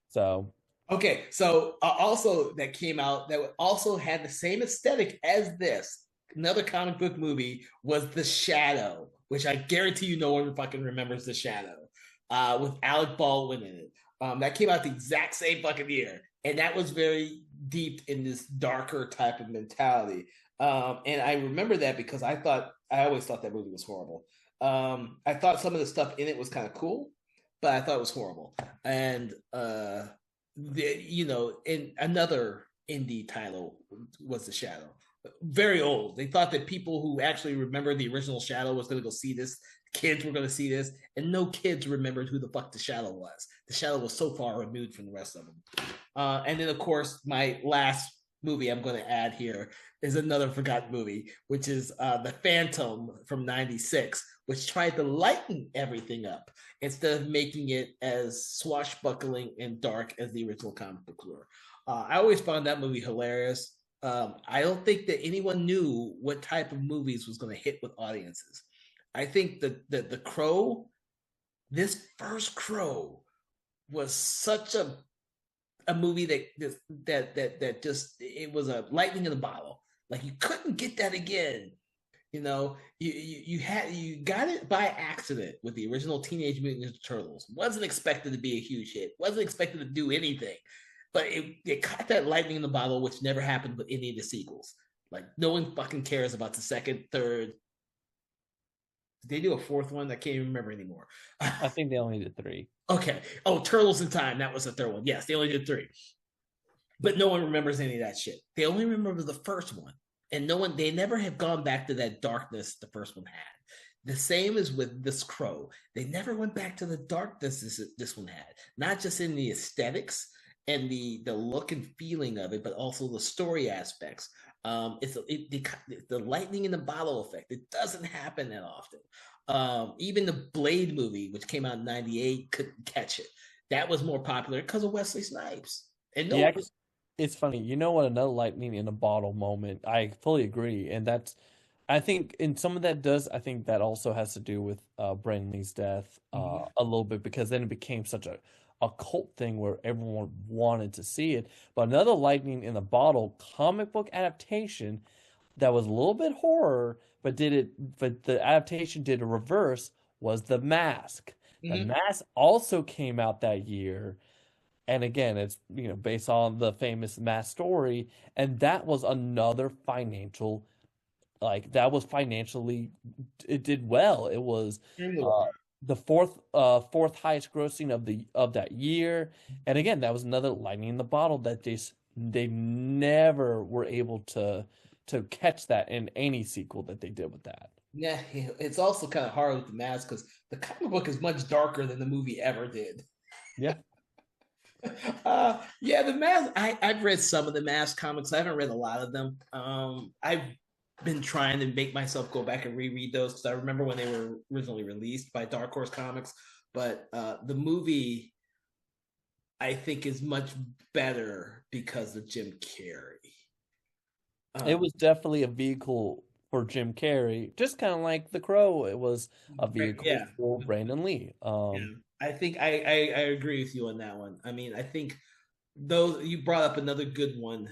So, Okay, so also that came out that also had the same aesthetic as this. Another comic book movie was The Shadow, which I guarantee you no one fucking remembers The Shadow, with Alec Baldwin in it. That came out the exact same fucking year, and that was very deep in this darker type of mentality. And I remember that because I always thought that movie was horrible. I thought some of the stuff in it was kind of cool, but I thought it was horrible. And in another indie title was The Shadow. Very old. They thought that people who actually remember the original Shadow was going to go see this. Kids were going to see this, and no kids remembered who the fuck the Shadow was. The Shadow was so far removed from the rest of them. And then, of course, my last movie I'm going to add here is another forgotten movie, which is The Phantom from '96, which tried to lighten everything up instead of making it as swashbuckling and dark as the original comic book were. I always found that movie hilarious. I don't think that anyone knew what type of movies was going to hit with audiences. I think that the Crow, this first Crow, was such a movie that just it was a lightning in the bottle. Like you couldn't get that again. You got it by accident with the original Teenage Mutant Ninja Turtles. Wasn't expected to be a huge hit. Wasn't expected to do anything, but it caught that lightning in the bottle, which never happened with any of the sequels. Like no one fucking cares about the second, third. Did they do a fourth one? I can't even remember anymore. I think they only did three. Okay. Oh, Turtles in Time. That was the third one. Yes, they only did three. But no one remembers any of that shit. They only remember the first one. And they never have gone back to that darkness the first one had. The same as with this Crow. They never went back to the darkness this one had. Not just in the aesthetics and the look and feeling of it, but also the story aspects. The lightning in the bottle effect. It doesn't happen that often. Even the Blade movie, which came out in '98, couldn't catch it. That was more popular because of Wesley Snipes. And no Yeah, one was. it's funny. You know what? Another lightning in a bottle moment. I fully agree, and I think, in some of that does. I think that also has to do with Brandon Lee's death Mhm. a little bit because then it became such a cult thing where everyone wanted to see it. But another lightning in a bottle comic book adaptation that was a little bit horror, but the adaptation did a reverse was The Mask. The Mhm. Mask also came out that year, and again, it's based on the famous Mask story, and that was another financial that was financially it did well. It was uh the fourth highest grossing of that year. And again, that was another lightning in the bottle that they never were able to catch that in any sequel that they did with that. Yeah, it's also kind of hard with the mask because the comic book is much darker than the movie ever did. Yeah. Yeah, the mask. I've read some of the mask comics. I haven't read a lot of them. I've been trying to make myself go back and reread those because I remember when they were originally released by Dark Horse Comics. But the movie, I think, is much better because of Jim Carrey. It Um, was definitely a vehicle for Jim Carrey, just kind of like The Crow. It was a vehicle yeah, for Brandon Lee. yeah. I think I agree with you on that one. I mean, I think those you brought up another good one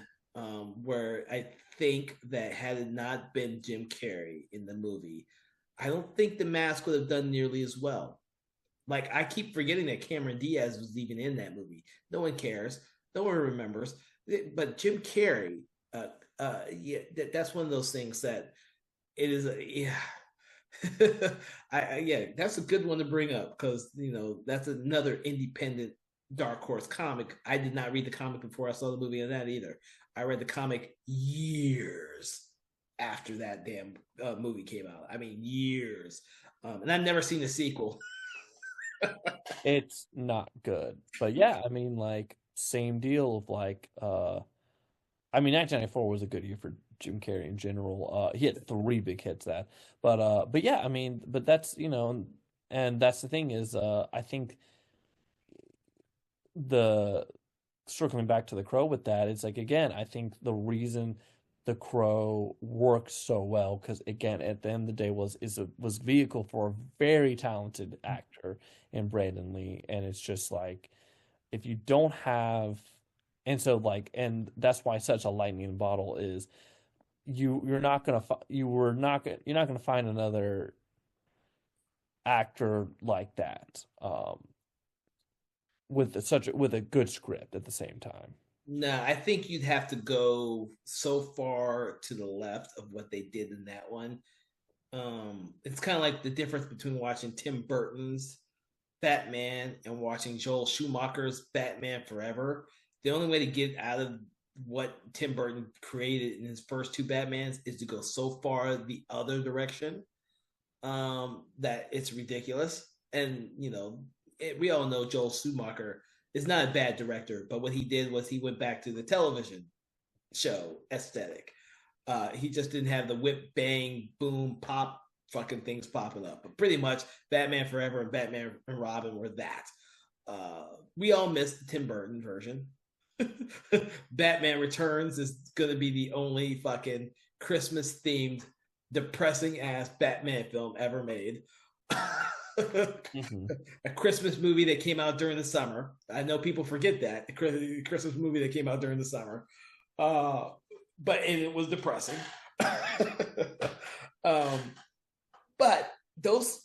where I think that had it not been Jim Carrey in the movie, I don't think the mask would have done nearly as well. Like I keep forgetting that Cameron Diaz was even in that movie. No one cares. No one remembers. But Jim Carrey, yeah, that's one of those things that. it is a yeah. Yeah, that's a good one to bring up because that's another independent Dark Horse comic. I did not read the comic before I saw the movie of that either. I read the comic years after that damn movie came out. I mean, years, and I've never seen the sequel. It's not good. But yeah, I mean, like, same deal of like, I mean, 1994 was a good year for Jim Carrey in general. He had three big hits that, but yeah, I mean, but that's, and that's the thing is, I think the circling back to The Crow with that, it's like, again, I think the reason The Crow works so well, because again, at the end of the day, was vehicle for a very talented actor in Brandon Lee, and it's just like, if you don't have, and so like, and that's why such a lightning bottle is, you're not gonna you're not gonna find another actor like that, with a good script at the same time. No, I think you'd have to go so far to the left of what they did in that one. It's kind of like the difference between watching Tim Burton's Batman and watching Joel Schumacher's Batman Forever. The only way to get out of what Tim Burton created in his first two Batmans is to go so far the other direction, that it's ridiculous. And we all know Joel Schumacher is not a bad director, but what he did was he went back to the television show aesthetic. He just didn't have the whip, bang, boom, pop fucking things popping up. But pretty much Batman Forever and Batman and Robin were that. We all missed the Tim Burton version. Batman Returns is going to be the only fucking Christmas themed, depressing ass Batman film ever made. Hmm. A Christmas movie that came out during the summer. I know people forget that. A Christmas movie that came out during the summer. But it was depressing. um, but those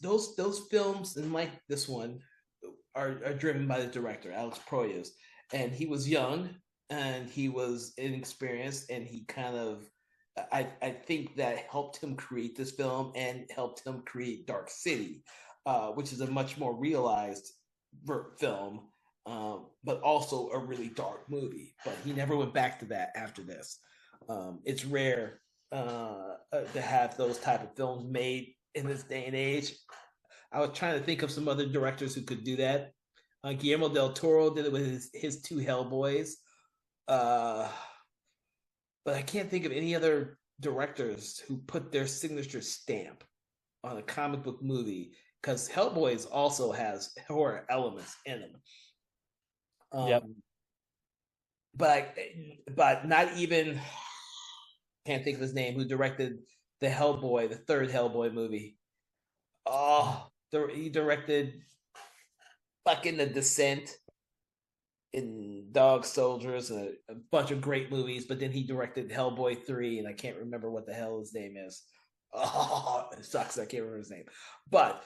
films, and like this one, are driven by the director, Alex Proyas. And he was young and he was inexperienced, and he kind of, I think that helped him create this film and helped him create Dark City, which is a much more realized film, but also a really dark movie. But he never went back to that after this. It's rare to have those type of films made in this day and age. I was trying to think of some other directors who could do that. Guillermo del Toro did it with his two Hellboys. Uh, but I can't think of any other directors who put their signature stamp on a comic book movie, because Hellboys also has horror elements in them. Yep. But not even, can't think of his name, who directed the Hellboy, the third Hellboy movie. Oh, he directed fucking The Descent in Dog Soldiers, a bunch of great movies, but then he directed Hellboy 3, and I can't remember what the hell his name is. Oh, it sucks. I can't remember his name. But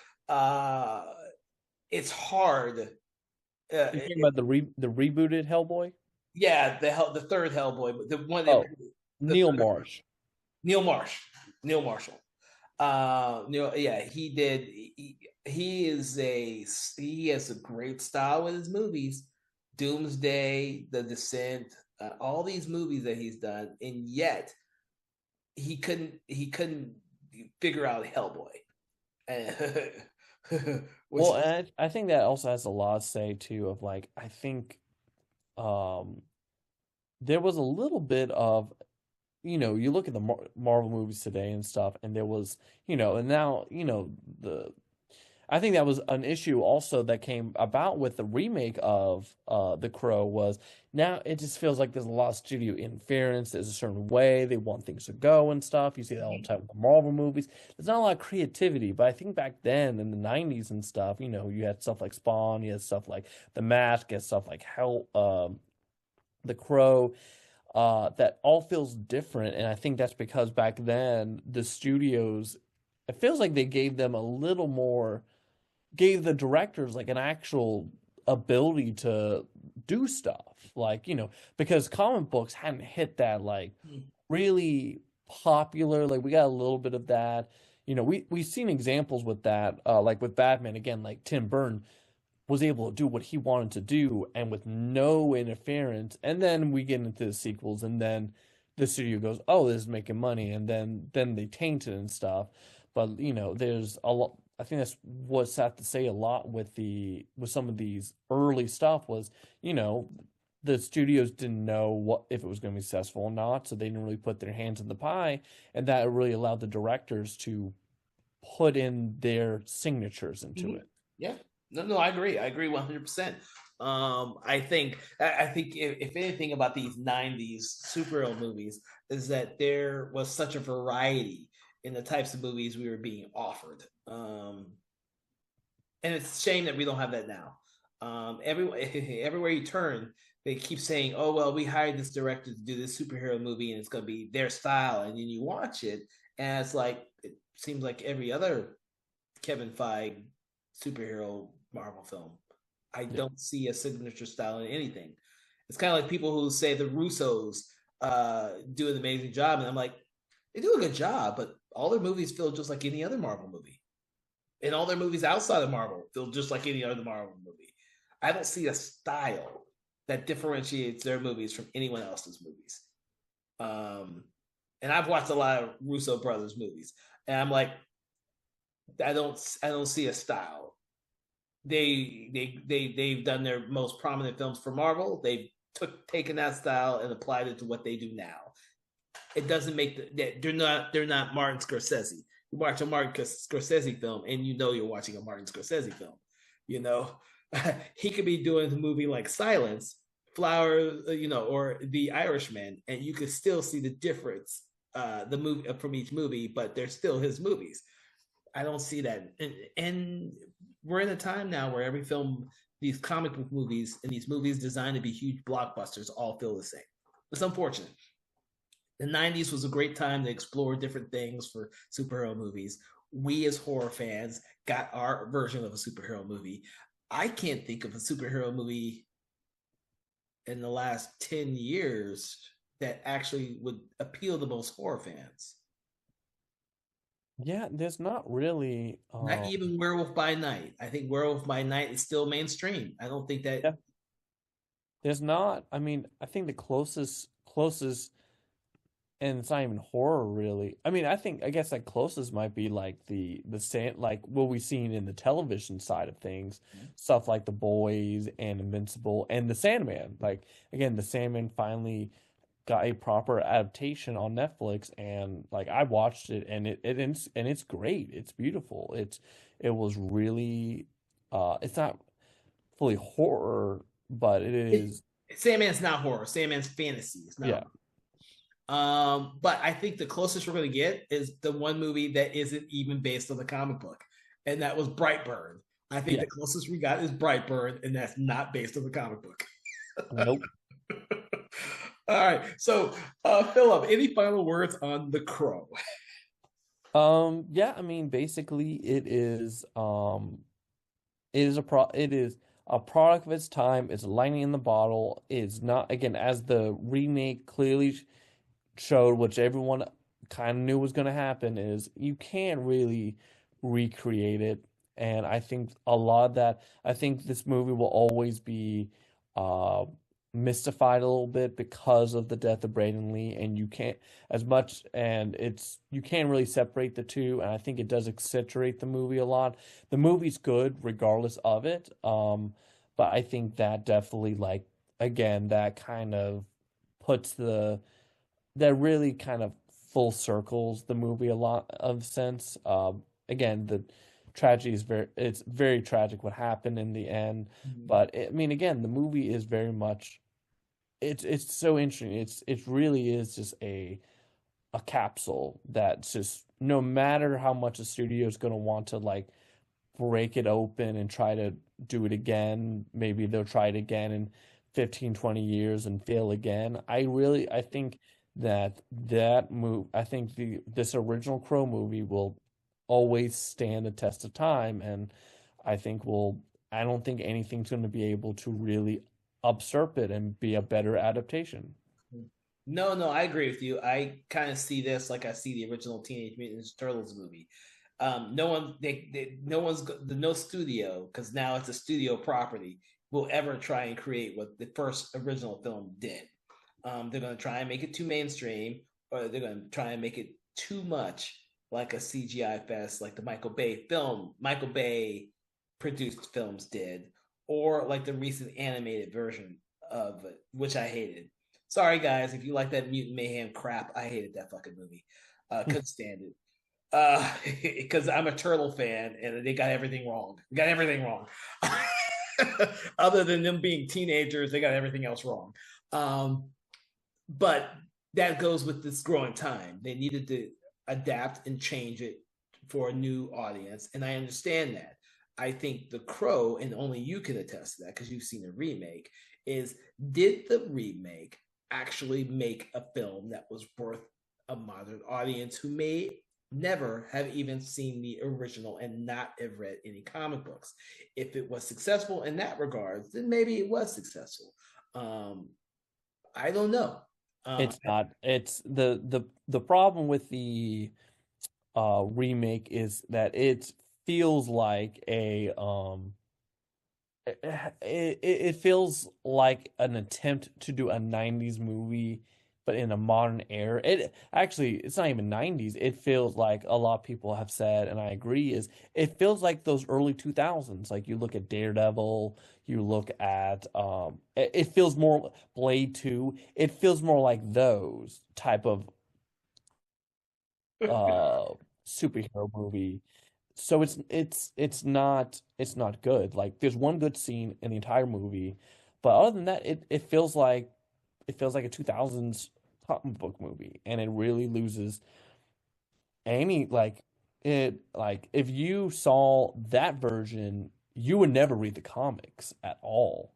it's hard. You're talking about the rebooted Hellboy? Yeah, the third Hellboy, the one Oh, the Neil third, Marsh. Neil Marsh, Neil Marshall. Yeah, he did. He has a great style with his movies. Doomsday, The Descent, all these movies that he's done, and yet he couldn't figure out Hellboy. Which Well, and I think that also has a lot to say too of like, I think um there was a little bit of, you look at the Marvel movies today and stuff, and there was, and now, the I think that was an issue also that came about with the remake of The Crow, was now it just feels like there's a lot of studio interference. There's a certain way they want things to go and stuff. You see that all the time with the Marvel movies. There's not a lot of creativity, but I think back then in the 90s and stuff, you had stuff like Spawn, you had stuff like The Mask, you had stuff like The Crow, that all feels different. And I think that's because back then the studios, it feels like they gave the directors like an actual ability to do stuff, like, because comic books hadn't hit that like really popular. Like we got a little bit of that. We've seen examples with that, like with Batman again, like Tim Burton was able to do what he wanted to do and with no interference. And then we get into the sequels, and then the studio goes, "Oh, this is making money," and then they taint it and stuff. But there's a lot. I think that's what's sad to say a lot with some of these early stuff was, you know, the studios didn't know what if it was going to be successful or not, so they didn't really put their hands in the pie, and that really allowed the directors to put in their signatures into Mhm. it. Yeah. No, no, I agree. I agree 100%. I think if anything about these 90s superhero movies is that there was such a variety in the types of movies we were being offered. And it's a shame that we don't have that now. Everywhere you turn, they keep saying, "Oh well, we hired this director to do this superhero movie, and it's going to be their style." And then you watch it, and it's like it seems like every other Kevin Feige superhero Marvel film. I Yeah. don't see a signature style in anything. It's kind of like people who say the Russos do an amazing job, and I'm like, they do a good job, but all their movies feel just like any other Marvel movie, and all their movies outside of Marvel feel just like any other Marvel movie. I don't see a style that differentiates their movies from anyone else's movies. Um, and I've watched a lot of Russo brothers movies, and I'm like, I don't see a style. They've done their most prominent films for Marvel. They've taken that style and applied it to what they do now. It doesn't make they're not Martin Scorsese. You watch a Martin Scorsese film and you know you're watching a Martin Scorsese film. You know, he could be doing a movie like Silence, Flower, or The Irishman, and you could still see the difference, the movie from each movie, but they're still his movies. I don't see that. And we're in a time now where every film, these comic book movies and these movies designed to be huge blockbusters all feel the same. It's unfortunate. The 90s was a great time to explore different things for superhero movies. We as horror fans got our version of a superhero movie. I can't think of a superhero movie in the last 10 years that actually would appeal to most horror fans. Yeah, there's not really Not even Werewolf by Night. I think Werewolf by Night is still mainstream. I don't think that. yeah, there's not. I mean, I think the closest and it's not even horror really. I mean, I guess like closest might be like the sand like what we've seen in the television side of things, stuff like The Boys and Invincible and the Sandman. Like again, the Sandman finally got a proper adaptation on Netflix, and like I watched it, and it's great. It's beautiful. It was really it's not fully horror, but it It, is. Sandman's not horror. Sandman's fantasy. It's not. Yeah. But I think the closest we're going to get is the one movie that isn't even based on the comic book, and that was Brightburn. I think Yeah. the closest we got is Brightburn, and that's not based on the comic book. Nope. All right. So, Philip, any final words on The Crow? Yeah, I mean basically it is a product of its time. It's lightning in the bottle. It's not, again, as the remake clearly showed, which everyone kind of knew was going to happen, is you can't really recreate it. And I think a lot of that, I think this movie will always be uh, mystified a little bit because of the death of Brandon Lee, and you can't as much, and you can't really separate the two. And I think it does accentuate the movie a lot. The movie's good regardless of it, but I think that definitely, like, again, that kind of puts that really kind of full circles the movie a lot of sense. Again, the tragedy is it's very tragic what happened in the end, but I mean, again, the movie is very much it's so interesting. It really is just a capsule that's just no matter how much the studio is going to want to like break it open and try to do it again. Maybe they'll try it again in 15, 20 years and fail again. I think I think this original Crow movie will always stand the test of time, and I don't think anything's going to be able to really usurp it and be a better adaptation. No, no, I agree with you. I kind of see this like I see the original Teenage Mutant Ninja Turtles movie. No one, no one's, no studio, because now it's a studio property, will ever try and create what the first original film did. They're going to try and make it too mainstream, or they're going to try and make it too much like a CGI fest, like the Michael Bay produced films did, or like the recent animated version of it, which I hated. Sorry, guys, if you like that Mutant Mayhem crap, I hated that fucking movie. Couldn't stand it. Because I'm a turtle fan and they got everything wrong. Got everything wrong. Other than them being teenagers, they got everything else wrong. But that goes with this growing time. They needed to adapt and change it for a new audience, and I understand that. I think The Crow, and only you can attest to that because you've seen the remake, is did the remake actually make a film that was worth a modern audience who may never have even seen the original and not have read any comic books? If it was successful in that regard, then maybe it was successful. Um, I don't know. Um, It's not. It's the problem with the remake is that it feels like a it feels like an attempt to do a 90s movie but in a modern era. It actually, it's not even 90s. It feels like a lot of people have said, and I agree, is it feels like those early 2000s. Like you look at Daredevil, you look at it feels more Blade 2. It feels more like those type of uh superhero movie. So it's not good. Like there's one good scene in the entire movie, but other than that, it feels like a 2000s comic book movie, and it really loses any like if you saw that version, you would never read the comics at all.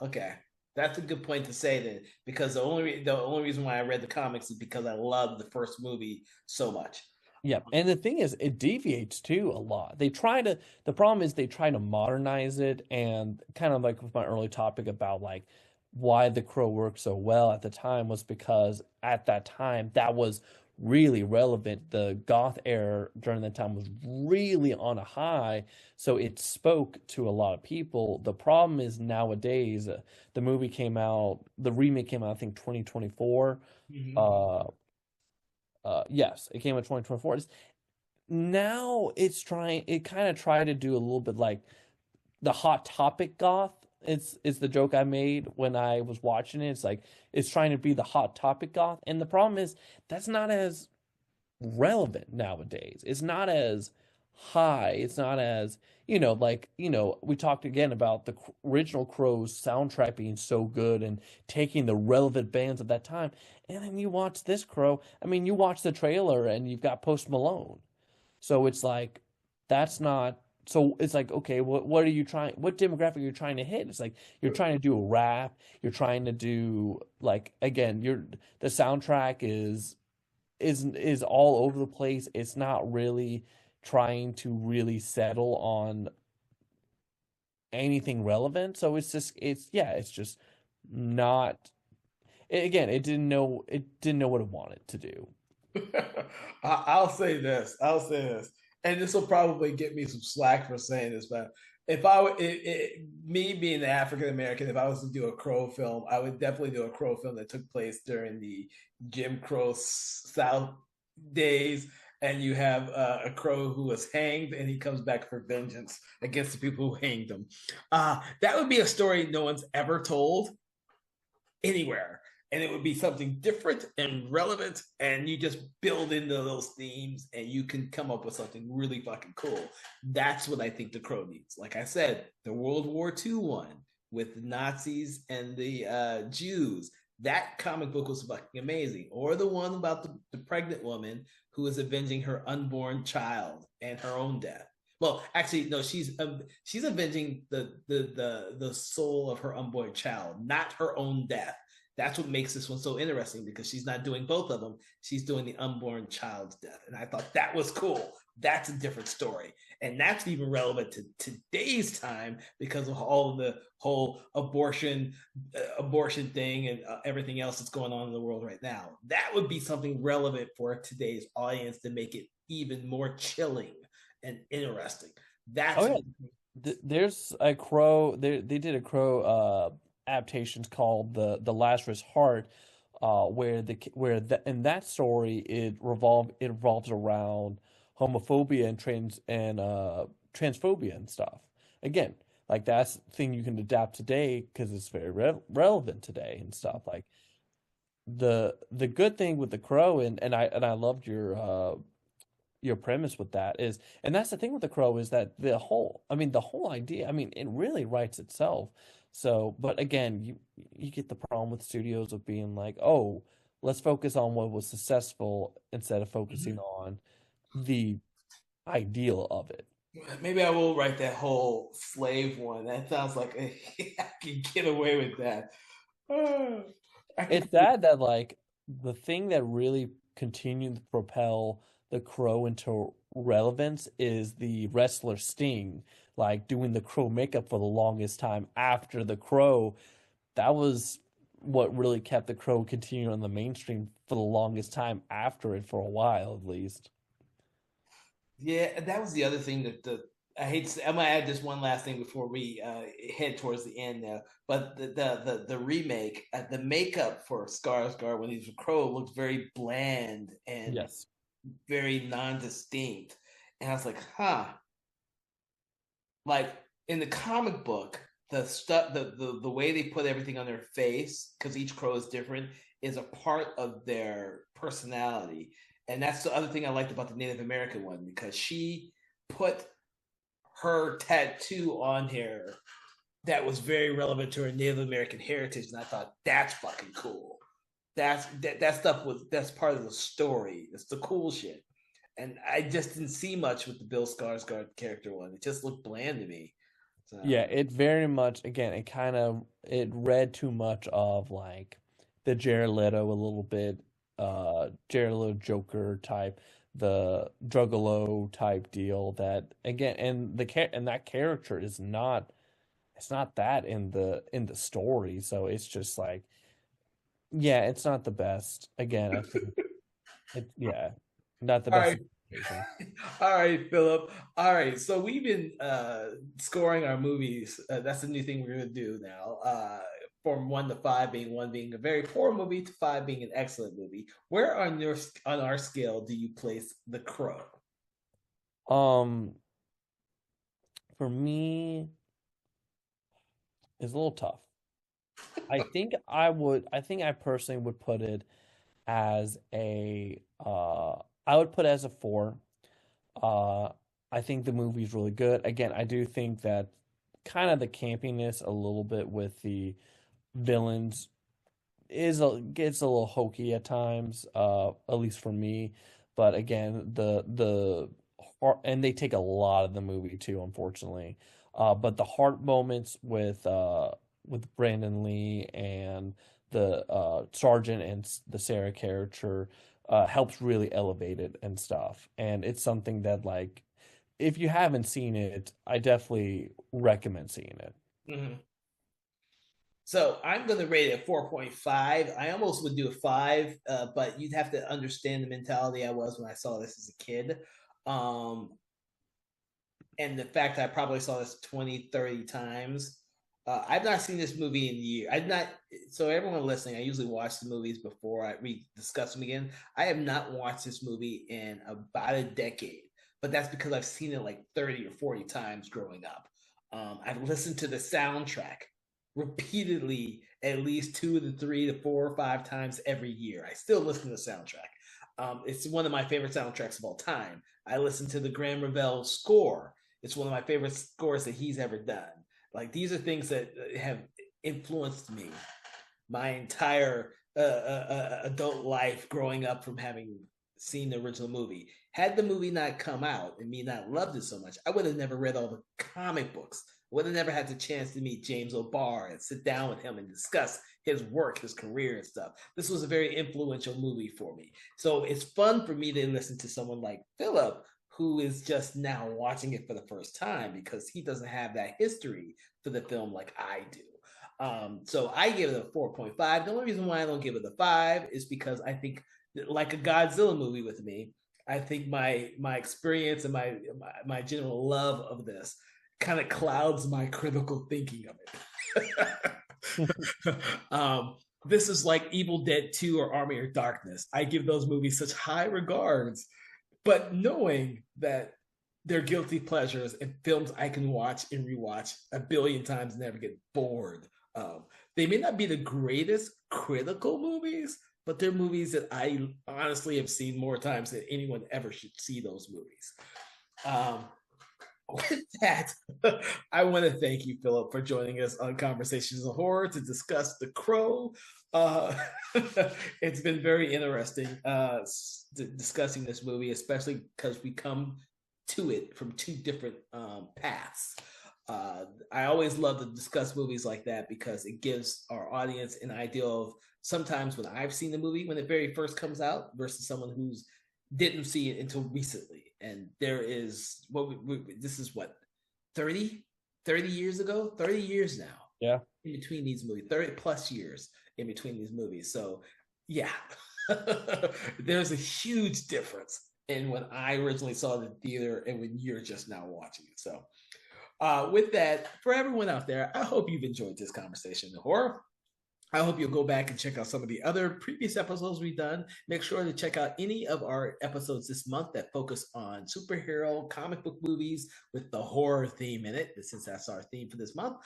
okay. That's a good point to say then, because the only reason why I read the comics is because I loved the first movie so much. Yeah, and the thing is, it deviates too a lot. The problem is they try to modernize it, and kind of like with my early topic about like why The Crow worked so well at the time was because at that time that was really relevant. The goth era during that time was really on a high, so it spoke to a lot of people. The problem is nowadays, the remake came out, I think 2024. Mhm. Uh, yes, it came in 2024. Now it kind of tried to do a little bit like the Hot Topic goth. It's the joke I made when I was watching it. It's like it's trying to be the Hot Topic goth, and the problem is that's not as relevant nowadays. It's not as high. It's not as, like, we talked again about the original Crow's soundtrack being so good and taking the relevant bands of that time. And then you watch this Crow. I mean, you watch the trailer and you've got Post Malone. So it's like that's not so it's like, okay, what demographic are you trying to hit? It's like you're trying to do a rap, you're trying to do like again, the soundtrack is all over the place. It's not really trying to really settle on anything relevant. So it's just not again, it didn't know what it wanted to do. I'll say this. I'll say this, and this will probably get me some slack for saying this, but if I would, me being the African American, if I was to do a Crow film, I would definitely do a Crow film that took place during the Jim Crow South days, and you have a Crow who was hanged, and he comes back for vengeance against the people who hanged him. That would be a story no one's ever told anywhere, and it would be something different and relevant, and you just build into those themes and you can come up with something really fucking cool. That's what I think The Crow needs. Like I said, the World War II one with the Nazis and the Jews, that comic book was fucking amazing. Or the one about the pregnant woman who is avenging her unborn child and her own death. Well, actually, no, she's avenging the soul of her unborn child, not her own death. That's what makes this one so interesting, because she's not doing both of them. She's doing the unborn child's death. And I thought that was cool. that's a different story. And that's even relevant to today's time because of all of the whole abortion thing and everything else that's going on in the world right now. That would be something relevant for today's audience to make it even more chilling and interesting. Oh That's yeah, there's a Crow. They did a Crow adaptations called the Lazarus Heart, where in that story it revolves around homophobia and transphobia and stuff. Again, like that's the thing you can adapt today because it's very relevant today and stuff. Like the good thing with the Crow, and I loved your premise with that is, and that's the thing with the Crow, is that the whole idea, I mean, it really writes itself. So, but again, you get the problem with studios of being like, oh, let's focus on what was successful instead of focusing on the ideal of it. maybe I will write that whole slave one. That sounds like I can get away with that. Oh, I It's could. sad that like the thing that really continued to propel the Crow into relevance is the wrestler Sting, like doing the Crow makeup for the longest time after the Crow. That was what really kept the Crow continuing on the mainstream for the longest time after it, for a while at least. Yeah, that was the other thing that the I hate to say, I'm gonna add this one last thing before we head towards the end now. But the remake, the makeup for Skarsgård when he's a crow looked very bland and Yes. very non-distinct. And I was like, huh. Like in the comic book, the stuff the way they put everything on their face, because each crow is different, is a part of their personality. And that's the other thing I liked about the Native American one, because she put her tattoo on here that was very relevant to her Native American heritage, and I thought that's fucking cool. That stuff that's part of the story. It's the cool shit, and I just didn't see much with the Bill Skarsgård character one. It just looked bland to me. So Yeah, it very much, again, it read too much of like the Jared Leto a little bit, Jared Leto Joker type, the Juggalo type deal that again, and that character is not, it's not that in the story, so it's just like, yeah, it's not the best. Again, I think yeah, not the all best right, interpretation. all right, Philip. All right, so we've been scoring our movies. That's the new thing we're gonna do now. From 1 to 5 being one being a very poor movie to five being an excellent movie. Where on our scale do you place The Crow? Um, for me, it's a little tough. I think I personally would put it as I would put it as a 4. Uh, I think the movie's really good. Again, I do think that kind of the campiness a little bit with the villains gets a little hokey at times, at least for me. But again, the heart, and they take a lot of the movie too, unfortunately. But the heart moments with Brandon Lee and the Sergeant and the Sarah character helps really elevate it and stuff. And it's something that, like, if you haven't seen it, I definitely recommend seeing it. Mm-hmm. So I'm going to rate it 4.5. I almost would do a 5, but you'd have to understand the mentality I was when I saw this as a kid. Um, and the fact I probably saw this 20, 30 times. I've not seen this movie in years. I've not. So everyone listening, I usually watch the movies before we discuss them again. I have not watched this movie in about a decade, but that's because I've seen it like 30 or 40 times growing up. I've listened to the soundtrack repeatedly at least 2 to 3 to 4 or 5 times every year. I still listen to the soundtrack. It's one of my favorite soundtracks of all time. I listen to the Graham Revell score. It's one of my favorite scores that he's ever done. Like these are things that have influenced me my entire adult life growing up from having seen the original movie. Had the movie not come out and me not loved it so much, I would have never read all the comic books. Would have never had the chance to meet James O'Barr and sit down with him and discuss his work, his career, and stuff. This was a very influential movie for me. So it's fun for me to listen to someone like Philip, who is just now watching it for the first time because he doesn't have that history for the film like I do. So I give it a 4.5. The only reason why I don't give it a 5 is because I think, like a Godzilla movie with me, I think my experience and my general love of this kind of clouds my critical thinking of it. This is like Evil Dead 2 or Army of Darkness. I give those movies such high regards, but knowing that they're guilty pleasures and films I can watch and rewatch a billion times and never get bored. They may not be the greatest critical movies, but they're movies that I honestly have seen more times than anyone ever should see those movies. With that, I want to thank you, Philip, for joining us on Conversations of Horror to discuss The Crow. It's been very interesting discussing this movie, especially because we come to it from two different paths. I always love to discuss movies like that because it gives our audience an idea of sometimes when I've seen the movie when it very first comes out versus someone who's didn't see it until recently. And there is this is what 30 years ago, 30 years now. Yeah. In between these movies, 30 plus years in between these movies. So yeah, there's a huge difference in when I originally saw the theater and when you're just now watching it. So with that, for everyone out there, I hope you've enjoyed this conversation in horror. I hope you'll go back and check out some of the other previous episodes we've done. Make sure to check out any of our episodes this month that focus on superhero comic book movies with the horror theme in it, since that's our theme for this month.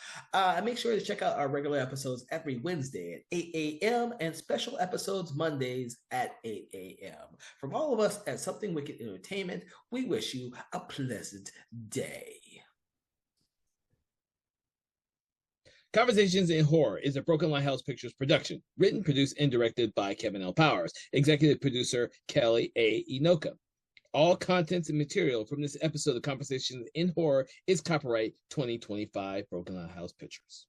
Make sure to check out our regular episodes every Wednesday at 8 a.m. and special episodes Mondays at 8 a.m. From all of us at Something Wicked Entertainment, we wish you a pleasant day. Conversations in Horror is a Broken Lighthouse Pictures production, written, produced, and directed by Kevin L. Powers, executive producer Kelly A. Inoka. All contents and material from this episode of Conversations in Horror is copyright 2025 Broken Lighthouse Pictures.